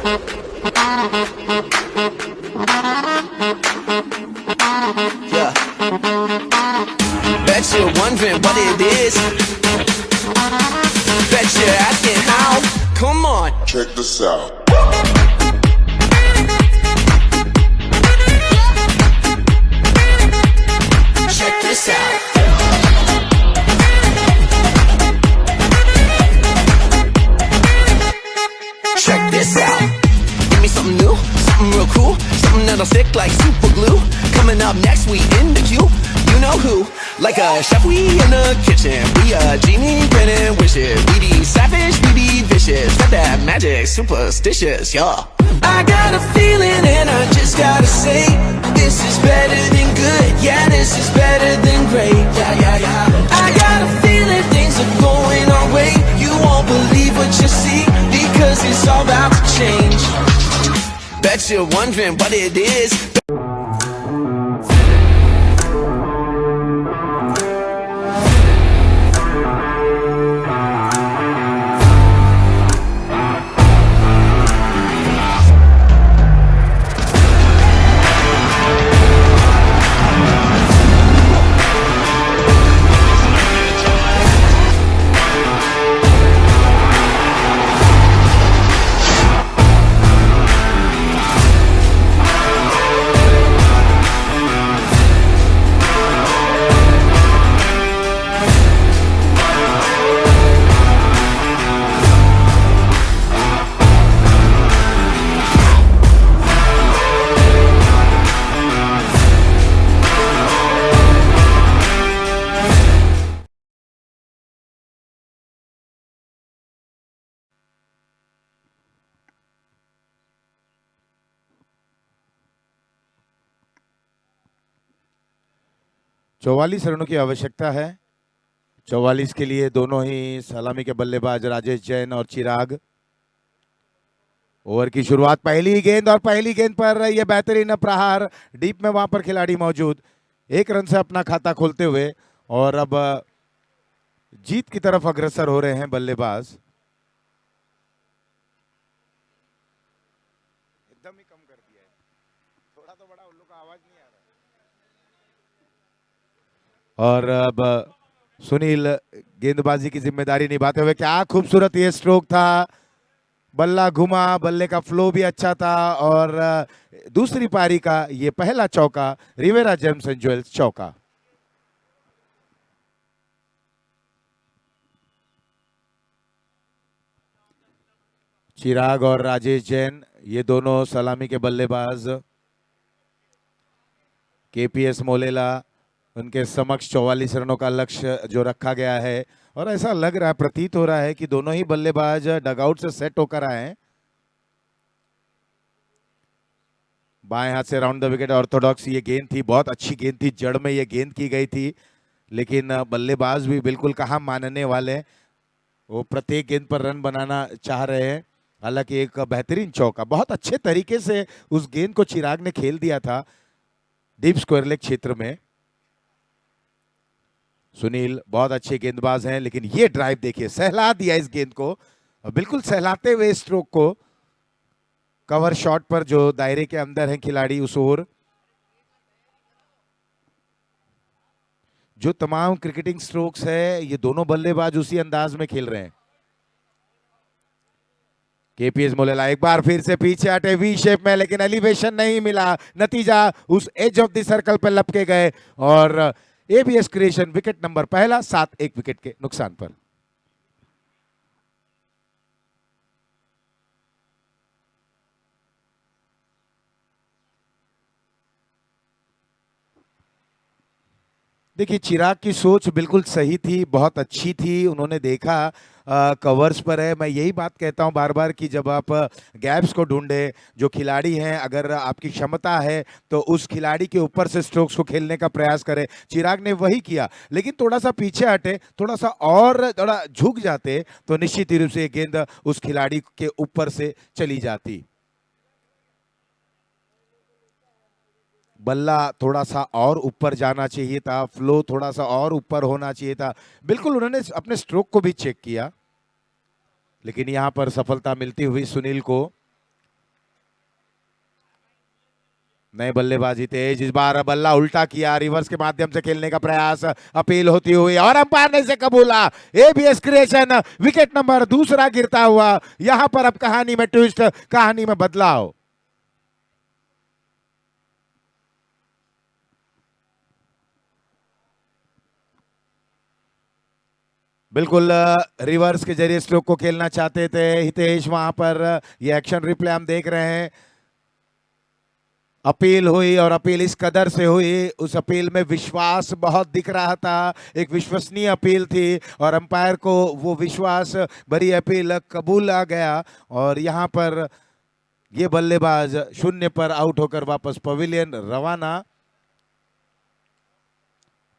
Yeah. Bet you're wondering what it is. Bet you're asking how. Come on. check this out. Check this out. Check this out. Give me something new, something real cool, something that'll stick like super glue. Coming up next, we in the queue. You know who? Like a chef, we in the kitchen. We a genie granting wishes. We be savage, we be vicious. Got that magic, superstitious, yeah. I got a feeling and I just gotta say, this is better than good. Yeah, this is better than great. Yeah, yeah, yeah. I got a feeling things are going our way. You won't believe what you see, because it's all about to change. Bet you're wondering what it is. चौवालीस रनों की आवश्यकता है। 44 के लिए दोनों ही सलामी के बल्लेबाज राजेश जैन और चिराग। ओवर की शुरुआत, पहली गेंद और पहली गेंद पर यह बेहतरीन प्रहार, डीप में वहां पर खिलाड़ी मौजूद, 1 रन से अपना खाता खोलते हुए और अब जीत की तरफ अग्रसर हो रहे हैं बल्लेबाज। एकदम ही कम कर दिया है, थोड़ा तो बड़ा, उन लोग का आवाज नहीं आ रहा। और अब सुनील गेंदबाजी की जिम्मेदारी निभाते हुए, क्या खूबसूरत ये स्ट्रोक था, बल्ला घुमा, बल्ले का फ्लो भी अच्छा था और दूसरी पारी का ये पहला चौका, रिवेरा जेम्स एंड ज्वेल्स चौका। चिराग और राजेश जैन ये दोनों सलामी के बल्लेबाज। केपीएस मोलेला उनके समक्ष 44 रनों का लक्ष्य जो रखा गया है और ऐसा लग रहा है, प्रतीत हो रहा है कि दोनों ही बल्लेबाज डगआउट से सेट होकर आए हैं। बाएं हाथ से राउंड द विकेट ऑर्थोडॉक्स ये गेंद थी, बहुत अच्छी गेंद थी, जड़ में ये गेंद की गई थी, लेकिन बल्लेबाज भी बिल्कुल कहाँ मानने वाले, वो प्रत्येक गेंद पर रन बनाना चाह रहे हैं। हालांकि एक बेहतरीन चौका, बहुत अच्छे तरीके से उस गेंद को चिराग ने खेल दिया था डीप स्क्वायर लेग क्षेत्र में। सुनील बहुत अच्छे गेंदबाज हैं, लेकिन ये ड्राइव देखिए, सहला दिया इस गेंद को, बिल्कुल सहलाते हुए स्ट्रोक को, कवर शॉट पर जो दायरे के अंदर हैं खिलाड़ी उस ओर। जो तमाम क्रिकेटिंग स्ट्रोक्स है ये दोनों बल्लेबाज उसी अंदाज में खेल रहे हैं। केपीएस मोलेला एक बार फिर से पीछे हटे वी शेप में, लेकिन एलिवेशन नहीं मिला, नतीजा उस एज ऑफ द सर्कल पर लपके गए और एबीएस क्रिएशन विकेट नंबर पहला 7-1 विकेट के नुकसान पर। देखिए चिराग की सोच बिल्कुल सही थी, बहुत अच्छी थी, उन्होंने देखा कवर्स पर है। मैं यही बात कहता हूं बार बार कि जब आप गैप्स को ढूंढे, जो खिलाड़ी हैं, अगर आपकी क्षमता है तो उस खिलाड़ी के ऊपर से स्ट्रोक्स को खेलने का प्रयास करें। चिराग ने वही किया, लेकिन थोड़ा सा पीछे हटे, थोड़ा सा और थोड़ा झुक जाते तो निश्चित रूप से गेंद उस खिलाड़ी के ऊपर से चली जाती। बल्ला थोड़ा सा और ऊपर जाना चाहिए था, फ्लो थोड़ा सा और ऊपर होना चाहिए था। बिल्कुल उन्होंने अपने स्ट्रोक को भी चेक किया, लेकिन यहां पर सफलता मिलती हुई सुनील को। नए बल्लेबाजी तेज, इस बार बल्ला उल्टा किया, रिवर्स के माध्यम से खेलने का प्रयास, अपील होती हुई और अंपायर ने इसे कबूला। एबीएस क्रिएशन विकेट नंबर दूसरा गिरता हुआ। यहां पर अब कहानी में ट्विस्ट, कहानी में बदलाव। बिल्कुल रिवर्स के जरिए स्ट्रोक को खेलना चाहते थे हितेश, वहां पर ये एक्शन रिप्ले हम देख रहे हैं। अपील हुई और अपील इस कदर से हुई, उस अपील में विश्वास बहुत दिख रहा था, एक विश्वसनीय अपील थी और अंपायर को वो विश्वास भरी अपील कबूल आ गया। और यहां पर ये बल्लेबाज 0 पर आउट होकर वापस पवेलियन रवाना।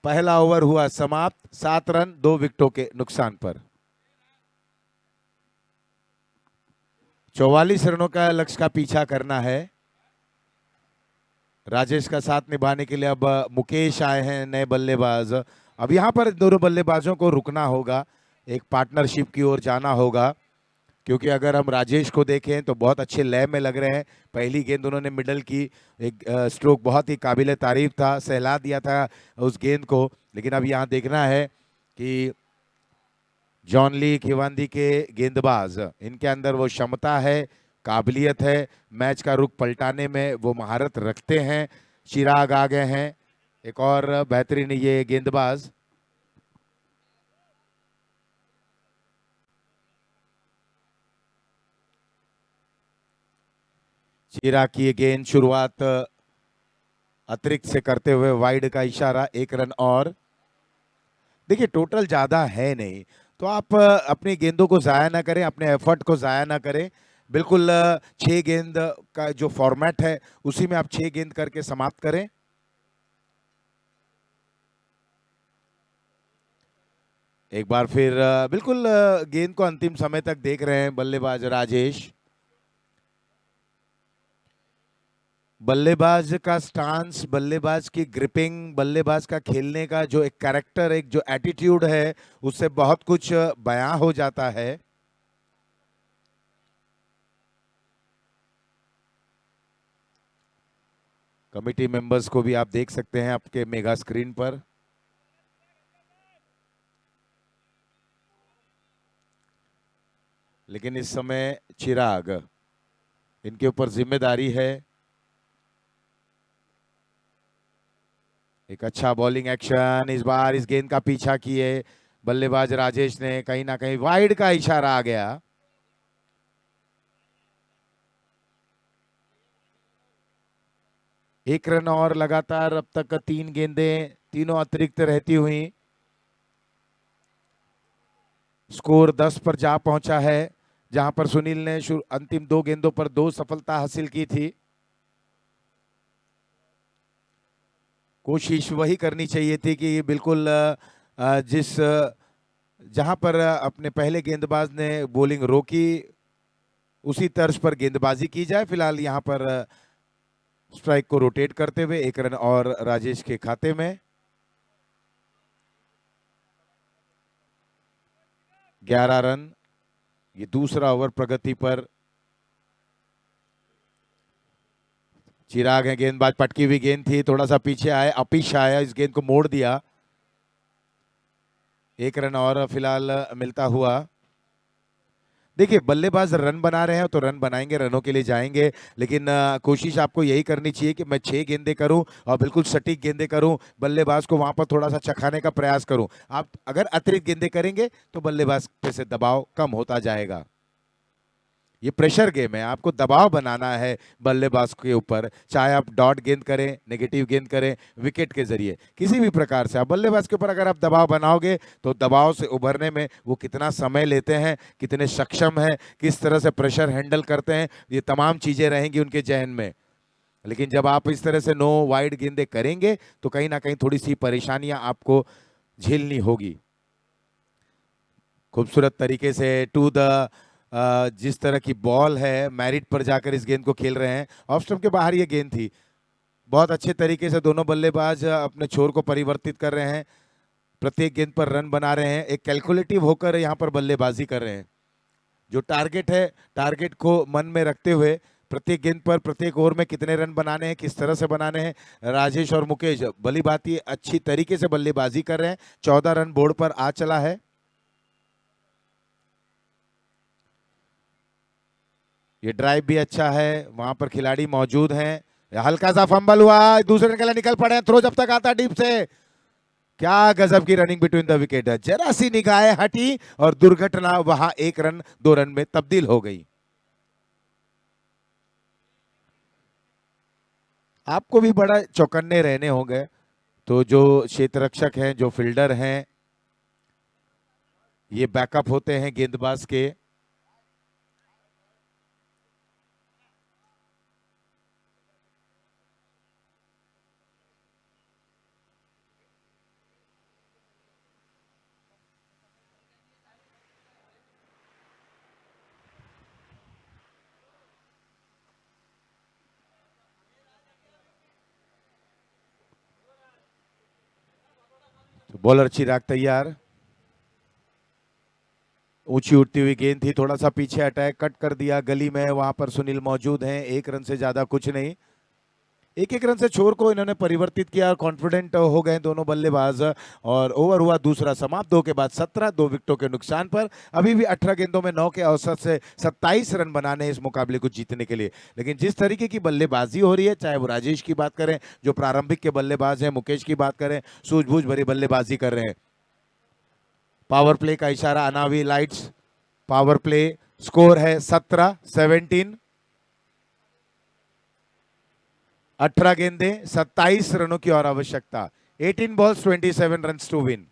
पहला ओवर हुआ समाप्त, 7 रन 2 विकेटों के नुकसान पर। 44 रनों का लक्ष्य का पीछा करना है। राजेश का साथ निभाने के लिए अब मुकेश आए हैं नए बल्लेबाज। अब यहां पर दोनों बल्लेबाजों को रुकना होगा, एक पार्टनरशिप की ओर जाना होगा, क्योंकि अगर हम राजेश को देखें तो बहुत अच्छे लय में लग रहे हैं। पहली गेंद उन्होंने मिडल की, एक स्ट्रोक बहुत ही काबिल तारीफ था, सहला दिया था उस गेंद को। लेकिन अब यहाँ देखना है कि जॉन ली खिवांदी के गेंदबाज, इनके अंदर वो क्षमता है, काबिलियत है, मैच का रुख पलटाने में वो महारत रखते हैं। चिराग आ गए हैं, एक और बेहतरीन ये गेंदबाज। चिराग की ये गेंद शुरुआत अतिरिक्त से करते हुए वाइड का इशारा, 1 रन और। देखिए टोटल ज्यादा है नहीं, तो आप अपनी गेंदों को जाया ना करें, अपने एफर्ट को जाया ना करें। बिल्कुल 6 गेंद का जो फॉर्मेट है उसी में आप 6 गेंद करके समाप्त करें। एक बार फिर बिल्कुल गेंद को अंतिम समय तक देख रहे हैं बल्लेबाज राजेश। बल्लेबाज का स्टांस, बल्लेबाज की ग्रिपिंग, बल्लेबाज का खेलने का जो एक कैरेक्टर, एक जो एटीट्यूड है, उससे बहुत कुछ बयां हो जाता है। कमिटी मेंबर्स को भी आप देख सकते हैं आपके मेगा स्क्रीन पर। लेकिन इस समय चिराग, इनके ऊपर जिम्मेदारी है। एक अच्छा बॉलिंग एक्शन, इस बार इस गेंद का पीछा किए बल्लेबाज राजेश ने, कहीं ना कहीं वाइड का इशारा आ गया। एक रन और लगातार अब तक 3 गेंदें, तीनों अतिरिक्त रहती हुई। स्कोर 10 पर जा पहुंचा है, जहां पर सुनील ने अंतिम 2 गेंदों पर 2 सफलता हासिल की थी। कोशिश वही करनी चाहिए थी कि बिल्कुल जहां पर अपने पहले गेंदबाज ने बॉलिंग रोकी उसी तर्ज पर गेंदबाजी की जाए। फिलहाल यहां पर स्ट्राइक को रोटेट करते हुए 1 रन और राजेश के खाते में। 11 रन, ये दूसरा ओवर प्रगति पर। चिराग है गेंदबाज, पटकी हुई गेंद थी, थोड़ा सा पीछे आए, अपिश आया, इस गेंद को मोड़ दिया। 1 रन और फिलहाल मिलता हुआ। देखिए बल्लेबाज रन बना रहे हैं तो रन बनाएंगे, रनों के लिए जाएंगे, लेकिन कोशिश आपको यही करनी चाहिए कि मैं 6 गेंदें करूं और बिल्कुल सटीक गेंदें करूं, बल्लेबाज को वहां पर थोड़ा सा चखाने का प्रयास करूं। आप अगर अतिरिक्त गेंदें करेंगे तो बल्लेबाज पे से दबाव कम होता जाएगा। ये प्रेशर गेम है, आपको दबाव बनाना है बल्लेबाज के ऊपर, चाहे आप डॉट गेंद करें, नेगेटिव गेंद करें, विकेट के जरिए, किसी भी प्रकार से आप बल्लेबाज के ऊपर अगर आप दबाव बनाओगे तो दबाव से उभरने में वो कितना समय लेते हैं, कितने सक्षम हैं, किस तरह से प्रेशर हैंडल करते हैं, ये तमाम चीजें रहेंगी उनके जहन में। लेकिन जब आप इस तरह से नो वाइड गेंदें करेंगे तो कहीं ना कहीं थोड़ी सी परेशानियां आपको झेलनी होगी। खूबसूरत तरीके से टू द जिस तरह की बॉल है, मैरिट पर जाकर इस गेंद को खेल रहे हैं। ऑफ स्टंप के बाहर ये गेंद थी। बहुत अच्छे तरीके से दोनों बल्लेबाज अपने छोर को परिवर्तित कर रहे हैं, प्रत्येक गेंद पर रन बना रहे हैं, एक कैलकुलेटिव होकर यहाँ पर बल्लेबाजी कर रहे हैं। जो टारगेट है, टारगेट को मन में रखते हुए प्रत्येक गेंद पर प्रत्येक ओवर में कितने रन बनाने हैं, किस तरह से बनाने हैं। राजेश और मुकेश भली भांति अच्छी तरीके से बल्लेबाजी कर रहे हैं। 14 रन बोर्ड पर आ चला है। ये ड्राइव भी अच्छा है, वहां पर खिलाड़ी मौजूद हैं। हल्का सा फंबल हुआ, दूसरे के लिए निकल पड़े, थ्रो जब तक आता डीप से। क्या गजब की रनिंग बिटवीन द विकेट, जरा सी निगाहें हटी और दुर्घटना वहां 1 रन 2 रन में तब्दील हो गई। आपको भी बड़ा चौकन्ने रहने होंगे। तो जो क्षेत्र रक्षक हैं, जो फील्डर हैं, ये बैकअप होते हैं गेंदबाज के। तो बॉलर चिराग तैयार। ऊंची उठती हुई गेंद थी, थोड़ा सा पीछे अटैक कट कर दिया गली में, वहां पर सुनील मौजूद हैं। 1 रन से ज्यादा कुछ नहीं, 1-1 रन से छोर को इन्होंने परिवर्तित किया। कॉन्फिडेंट हो गए दोनों बल्लेबाज और ओवर हुआ दूसरा समाप्त। 2 के बाद 17, 2 विकेटों के नुकसान पर। अभी भी 18 गेंदों में 9 के औसत से 27 रन बनाने हैं इस मुकाबले को जीतने के लिए। लेकिन जिस तरीके की बल्लेबाजी हो रही है, चाहे वो राजेश की बात करें जो प्रारंभिक के बल्लेबाज हैं, मुकेश की बात करें सूझबूझ भरी बल्लेबाजी कर रहे हैं। पावर प्ले का इशारा, अनावी लाइट्स, पावर प्ले। स्कोर है 17-17। 18 गेंदें 27 रनों की और आवश्यकता। 18 बॉल्स 27 रन्स टू विन।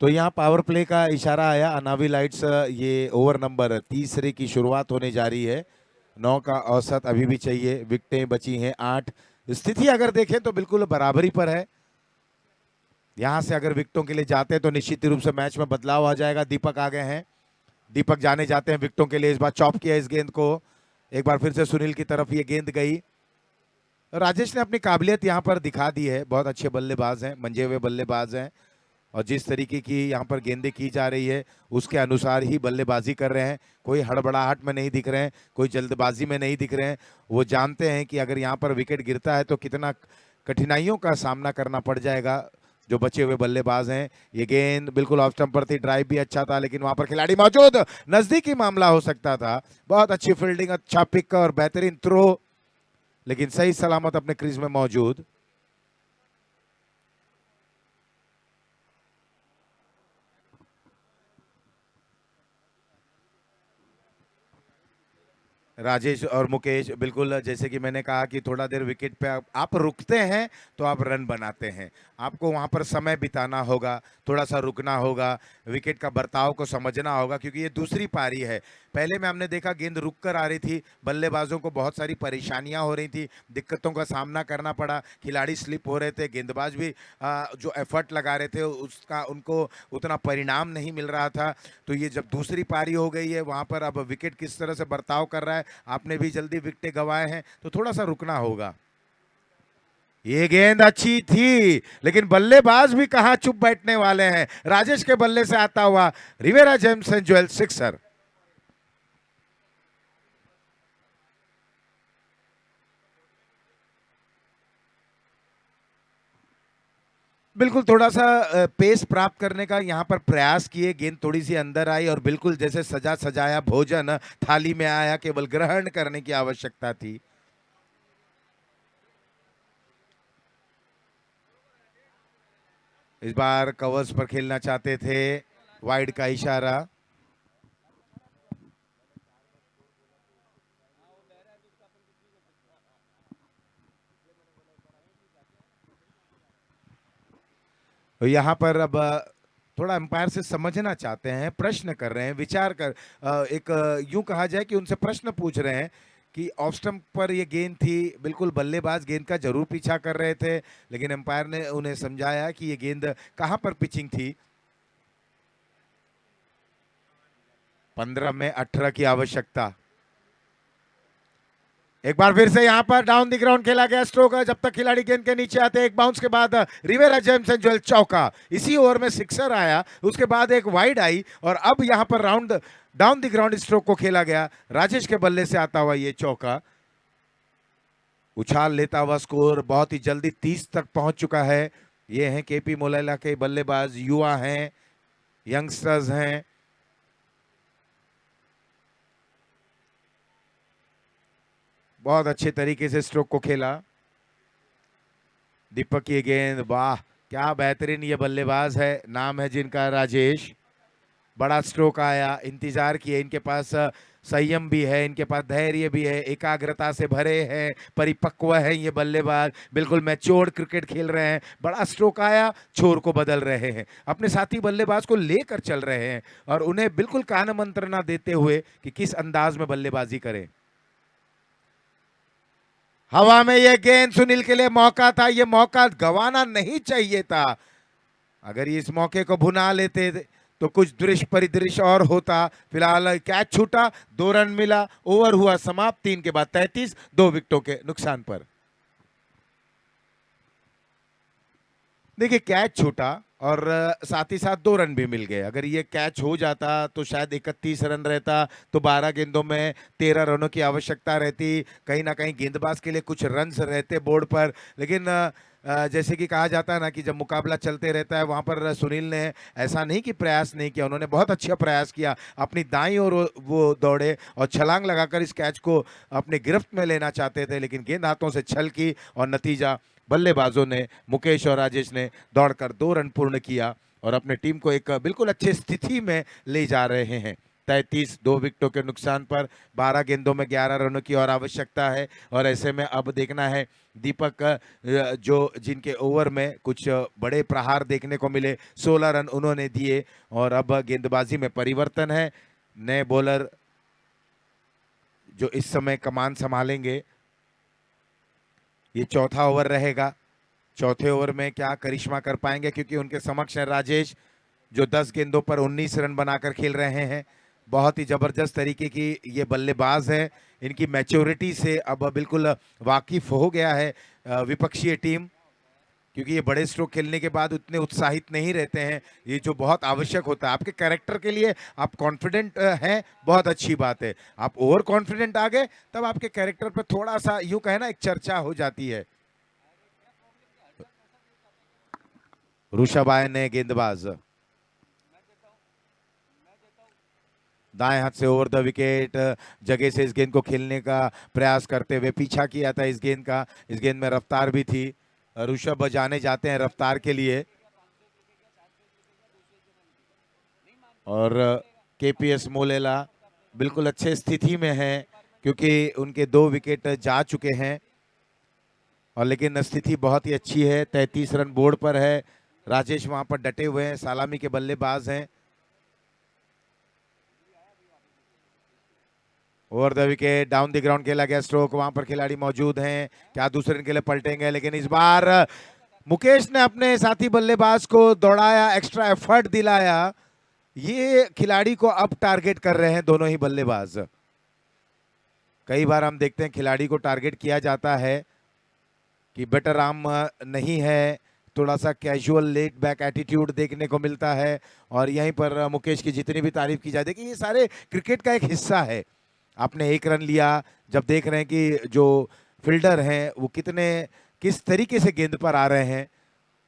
तो यहाँ पावर प्ले का इशारा आया, अनावी लाइट्स। ये ओवर नंबर तीसरे की शुरुआत होने जा रही है। 9 का औसत अभी भी चाहिए, विकेटें बची हैं 8। स्थिति अगर देखें तो बिल्कुल बराबरी पर है। यहां से अगर विकेटों के लिए जाते हैं तो निश्चित रूप से मैच में बदलाव आ जाएगा। दीपक आ गए हैं, दीपक जाने जाते हैं विकेटों के लिए। इस बार चॉप किया इस गेंद को, एक बार फिर से सुनील की तरफ ये गेंद गई। राजेश ने अपनी काबिलियत यहाँ पर दिखा दी है, बहुत अच्छे बल्लेबाज हैं, मंजे हुए बल्लेबाज हैं। और जिस तरीके की यहाँ पर गेंदें की जा रही है उसके अनुसार ही बल्लेबाजी कर रहे हैं। कोई हड़बड़ाहट में नहीं दिख रहे हैं, कोई जल्दबाजी में नहीं दिख रहे हैं। वो जानते हैं कि अगर यहाँ पर विकेट गिरता है तो कितना कठिनाइयों का सामना करना पड़ जाएगा जो बचे हुए बल्लेबाज हैं। ये गेंद बिल्कुल ऑफ स्टंप पर थी, ड्राइव भी अच्छा था, लेकिन वहां पर खिलाड़ी मौजूद, नजदीकी मामला हो सकता था। बहुत अच्छी फील्डिंग, अच्छा पिक और बेहतरीन थ्रो, लेकिन सही सलामत अपने क्रीज में मौजूद। राजेश और मुकेश, बिल्कुल जैसे कि मैंने कहा कि थोड़ा देर विकेट पे आप रुकते हैं तो आप रन बनाते हैं। आपको वहां पर समय बिताना होगा, थोड़ा सा रुकना होगा, विकेट का बर्ताव को समझना होगा, क्योंकि ये दूसरी पारी है। पहले में हमने देखा गेंद रुक कर आ रही थी, बल्लेबाजों को बहुत सारी परेशानियां हो रही थी, दिक्कतों का सामना करना पड़ा, खिलाड़ी स्लिप हो रहे थे, गेंदबाज भी जो एफर्ट लगा रहे थे उसका उनको उतना परिणाम नहीं मिल रहा था। तो ये जब दूसरी पारी हो गई है, वहां पर अब विकेट किस तरह से बर्ताव कर रहा है, आपने भी जल्दी विकेटें गंवाए हैं तो थोड़ा सा रुकना होगा। ये गेंद अच्छी थी, लेकिन बल्लेबाज भी कहां चुप बैठने वाले हैं। राजेश के बल्ले से आता हुआ Rivera James and Jewel sixer. बिल्कुल थोड़ा सा पेस प्राप्त करने का यहाँ पर प्रयास किए, गेंद थोड़ी सी अंदर आई और बिल्कुल जैसे सजा सजाया भोजन थाली में आया, केवल ग्रहण करने की आवश्यकता थी। इस बार कवर्स पर खेलना चाहते थे, वाइड का इशारा। तो यहाँ पर अब थोड़ा अंपायर से समझना चाहते हैं, प्रश्न कर रहे हैं, विचार कर एक यूं कहा जाए कि उनसे प्रश्न पूछ रहे हैं कि ऑफ स्टंप पर ये गेंद थी, बिल्कुल बल्लेबाज गेंद का जरूर पीछा कर रहे थे, लेकिन अंपायर ने उन्हें समझाया कि ये गेंद कहां पर पिचिंग थी। 15 में 18 की आवश्यकता। एक बार फिर से यहाँ पर डाउन द ग्राउंड खेला गया स्ट्रोक, जब तक खिलाड़ी गेंद के नीचे आते एक बाउंस के बाद रिवेरा जेम्स एंड ज्वेल चौका। इसी ओवर में सिक्सर आया, उसके बाद एक वाइड आई और अब यहाँ पर round down the ground stroke को खेला गया। राजेश के बल्ले से आता हुआ ये चौका उछाल लेता हुआ स्कोर बहुत ही जल्दी 30 तक पहुंच चुका है। ये हैं केपी मोलेला के बल्लेबाज, युवा हैं, यंगस्टर्स हैं। बहुत अच्छे तरीके से स्ट्रोक को खेला। दीपक की गेंद, वाह क्या बेहतरीन ये बल्लेबाज है, नाम है जिनका राजेश। बड़ा स्ट्रोक आया, इंतजार किए, इनके पास संयम भी है, इनके पास धैर्य भी है, एकाग्रता से भरे हैं, परिपक्व है ये बल्लेबाज, बिल्कुल मैच्योर्ड क्रिकेट खेल रहे हैं। बड़ा स्ट्रोक आया, छोर को बदल रहे हैं, अपने साथी बल्लेबाज को लेकर चल रहे हैं और उन्हें बिल्कुल कान मंत्रणा देते हुए कि किस अंदाज में बल्लेबाजी करें। हवा में ये गेंद सुनील के लिए मौका था, ये मौका गंवाना नहीं चाहिए था। अगर ये इस मौके को भुना लेते तो कुछ दृश्य परिदृश्य और होता। फिलहाल कैच छूटा, 2 रन मिला, ओवर हुआ समाप्त 3 के बाद 33, 2 विकेटों के नुकसान पर। देखिए कैच छूटा और साथ ही साथ 2 रन भी मिल गए। अगर ये कैच हो जाता तो शायद 31 रन रहता, तो 12 गेंदों में 13 रनों की आवश्यकता रहती। कहीं ना कहीं गेंदबाज के लिए कुछ रन्स रहते बोर्ड पर, लेकिन जैसे कि कहा जाता है ना कि जब मुकाबला चलते रहता है, वहां पर सुनील ने ऐसा नहीं कि प्रयास नहीं किया, उन्होंने बहुत अच्छा प्रयास किया। अपनी दाईं ओर वो दौड़े और छलांग लगाकर इस कैच को अपने गिरफ्त में लेना चाहते थे, लेकिन गेंद हाथों से छल की और नतीजा बल्लेबाजों ने, मुकेश और राजेश ने दौड़कर 2 रन पूर्ण किया और अपने टीम को एक बिल्कुल अच्छी स्थिति में ले जा रहे हैं। 33, 2 विकेटों के नुकसान पर 12 गेंदों में 11 रनों की और आवश्यकता है। और ऐसे में अब देखना है दीपक, जो जिनके ओवर में कुछ बड़े प्रहार देखने को मिले, 16 रन उन्होंने दिए और अब गेंदबाजी में परिवर्तन है। नए बॉलर जो इस समय कमान संभालेंगे, ये चौथा ओवर रहेगा। चौथे ओवर में क्या करिश्मा कर पाएंगे, क्योंकि उनके समक्ष है राजेश जो 10 गेंदों पर 19 रन बनाकर खेल रहे हैं। बहुत ही जबरदस्त तरीके की ये बल्लेबाज है, इनकी मैच्योरिटी से अब बिल्कुल वाकिफ हो गया है विपक्षीय टीम, क्योंकि ये बड़े स्ट्रोक खेलने के बाद उतने उत्साहित नहीं रहते हैं, ये जो बहुत आवश्यक होता है आपके कैरेक्टर के लिए। आप कॉन्फिडेंट हैं, बहुत अच्छी बात है। आप ओवर कॉन्फिडेंट आ गए तब आपके कैरेक्टर पर थोड़ा सा यूं कहे ना एक चर्चा हो जाती है। ऋषभ आए ने गेंदबाज, दाएं हाथ से ओवर द विकेट जगह से इस गेंद को खेलने का प्रयास करते हुए पीछा किया था इस गेंद का। इस गेंद में रफ्तार भी थी, ऋषभ जाने जाते हैं रफ्तार के लिए। और केपीएस मोलेला बिल्कुल अच्छे स्थिति में है, क्योंकि उनके 2 विकेट जा चुके हैं और लेकिन स्थिति बहुत ही अच्छी है। 33 रन बोर्ड पर है, राजेश वहां पर डटे हुए हैं, सलामी के बल्लेबाज हैं। Over the wicket, down the ground खेला गया स्ट्रोक, वहां पर खिलाड़ी मौजूद हैं, क्या दूसरे रन के लिए पलटेंगे, लेकिन इस बार मुकेश ने अपने साथी बल्लेबाज को दौड़ाया, एक्स्ट्रा एफर्ट दिलाया। ये खिलाड़ी को अब टारगेट कर रहे हैं दोनों ही बल्लेबाज। कई बार हम देखते हैं खिलाड़ी को टारगेट किया जाता है कि बेटर आर्म नहीं है, थोड़ा सा कैजुअल लेट बैक एटीट्यूड देखने को मिलता है। और यहीं पर मुकेश की जितनी भी तारीफ की जाए, देखिए ये सारे क्रिकेट का एक हिस्सा है। आपने 1 रन लिया, जब देख रहे हैं कि जो फील्डर हैं वो किस तरीके से गेंद पर आ रहे हैं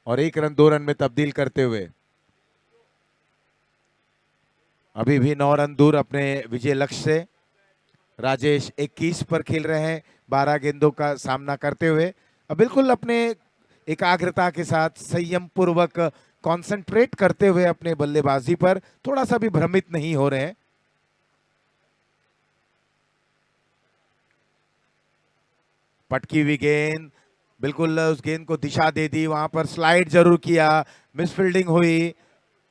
और 1 रन 2 रन में तब्दील करते हुए अभी भी 9 रन दूर अपने विजय लक्ष्य से। राजेश 21 पर खेल रहे हैं 12 गेंदों का सामना करते हुए। अब बिल्कुल अपने एकाग्रता के साथ संयम पूर्वक कंसंट्रेट करते हुए अपने बल्लेबाजी पर थोड़ा सा भी भ्रमित नहीं हो रहे हैं। पटकी हुई गेंद, बिल्कुल उस गेंद को दिशा दे दी, वहां पर स्लाइड जरूर किया, मिसफील्डिंग हुई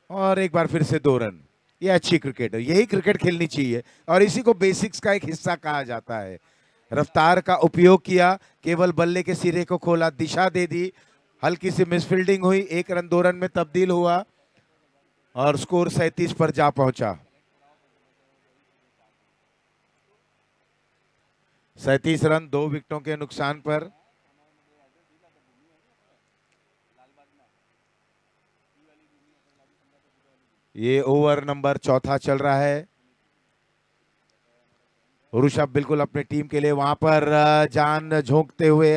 और एक बार फिर से 2 रन। ये अच्छी क्रिकेट है, यही क्रिकेट खेलनी चाहिए और इसी को बेसिक्स का एक हिस्सा कहा जाता है। रफ्तार का उपयोग किया, केवल बल्ले के सिरे को खोला, दिशा दे दी, हल्की सी मिसफील्डिंग हुई, 1 रन 2 रन में तब्दील हुआ और स्कोर 37 पर जा पहुंचा। 37 रन 2 विकेटों के नुकसान पर। ये ओवर नंबर 4 चल रहा है। ऋषभ बिल्कुल अपने टीम के लिए वहां पर जान झोंकते हुए,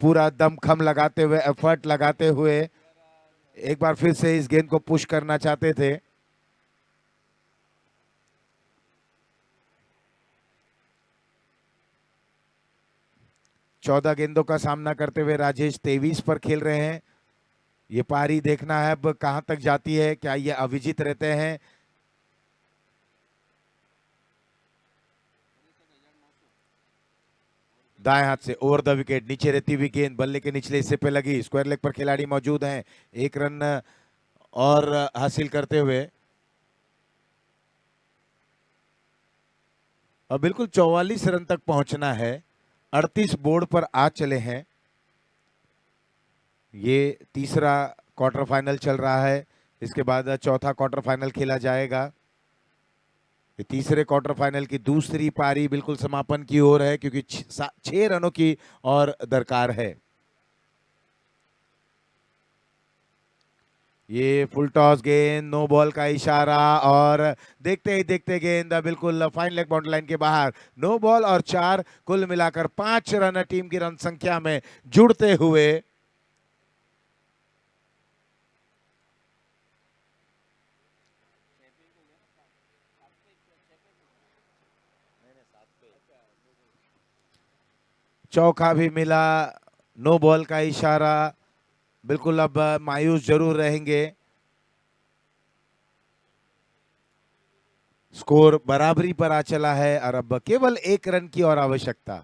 पूरा दमखम लगाते हुए, एफर्ट लगाते हुए एक बार फिर से इस गेंद को पुश करना चाहते थे। चौदह गेंदों का सामना करते हुए राजेश 23 पर खेल रहे हैं। ये पारी देखना है अब कहां तक जाती है, क्या ये अविजित रहते हैं। दाएं हाथ से ओवर द विकेट, नीचे रहती हुई गेंद बल्ले के निचले हिस्से पे लगी। स्क्वायर लेग पर खिलाड़ी मौजूद हैं, 1 रन और हासिल करते हुए। अब बिल्कुल 44 रन तक पहुंचना है। 38 बोर्ड पर आ चले हैं। ये तीसरा क्वार्टर फाइनल चल रहा है, इसके बाद चौथा क्वार्टर फाइनल खेला जाएगा। ये तीसरे क्वार्टर फाइनल की दूसरी पारी बिल्कुल समापन की ओर है, क्योंकि 6 रनों की और दरकार है। ये फुल टॉस गेंद, नो बॉल का इशारा, और देखते ही देखते गेंद बिल्कुल फाइन लेग बाउंड्री लाइन के बाहर। नो बॉल और 4, कुल मिलाकर 5 रन टीम की रन संख्या में जुड़ते हुए। चौका भी मिला, नो बॉल का इशारा, बिल्कुल अब मायूस जरूर रहेंगे। स्कोर बराबरी पर आ चला है और अब केवल 1 रन की और आवश्यकता।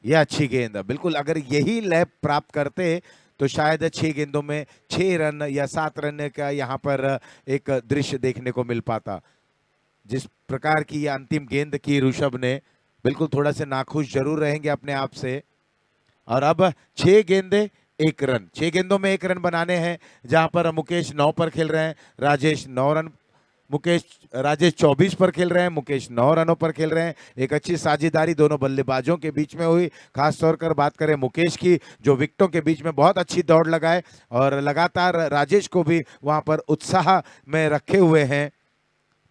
यह अच्छी गेंद, बिल्कुल अगर यही लैप प्राप्त करते तो शायद 6 गेंदों में 6 रन या 7 रन का यहाँ पर एक दृश्य देखने को मिल पाता। जिस प्रकार की यह अंतिम गेंद की ऋषभ ने, बिल्कुल थोड़ा से नाखुश जरूर रहेंगे अपने आप से। और अब 6 गेंदे 1 रन, 6 गेंदों में 1 रन बनाने हैं, जहां पर मुकेश 9 पर खेल रहे हैं, राजेश 9 रन, राजेश 24 पर खेल रहे हैं, मुकेश 9 रनों पर खेल रहे हैं। एक अच्छी साझेदारी दोनों बल्लेबाजों के बीच में हुई। खास तौर पर बात करें मुकेश की, जो विकेटों के बीच में बहुत अच्छी दौड़ लगाए और लगातार राजेश को भी वहां पर उत्साह में रखे हुए हैं।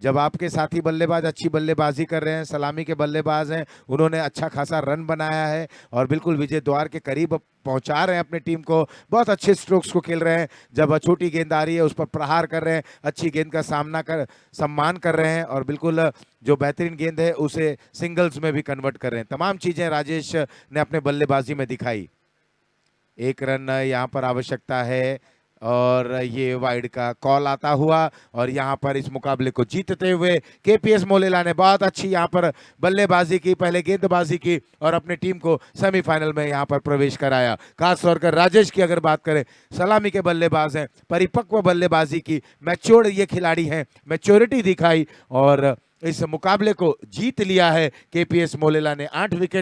जब आपके साथी बल्लेबाज अच्छी बल्लेबाजी कर रहे हैं, सलामी के बल्लेबाज हैं, उन्होंने अच्छा खासा रन बनाया है और बिल्कुल विजय द्वार के करीब पहुंचा रहे हैं अपनी टीम को। बहुत अच्छे स्ट्रोक्स को खेल रहे हैं। जब छोटी गेंद आ रही है उस पर प्रहार कर रहे हैं, अच्छी गेंद का सम्मान कर रहे हैं और बिल्कुल जो बेहतरीन गेंद है उसे सिंगल्स में भी कन्वर्ट कर रहे हैं। तमाम चीजें राजेश ने अपने बल्लेबाजी में दिखाई। 1 रन यहाँ पर आवश्यकता है और ये वाइड का कॉल आता हुआ और यहाँ पर इस मुकाबले को जीतते हुए केपीएस मोलेला ने बहुत अच्छी यहाँ पर बल्लेबाजी की, पहले गेंदबाजी की और अपनी टीम को सेमीफाइनल में यहाँ पर प्रवेश कराया। खासतौर पर राजेश की अगर बात करें, सलामी के बल्लेबाज हैं, परिपक्व बल्लेबाजी की, मैच्योर्ड ये खिलाड़ी हैं, मैच्योरिटी दिखाई और इस मुकाबले को जीत लिया है केपीएस मोलेला ने। 8 विकेट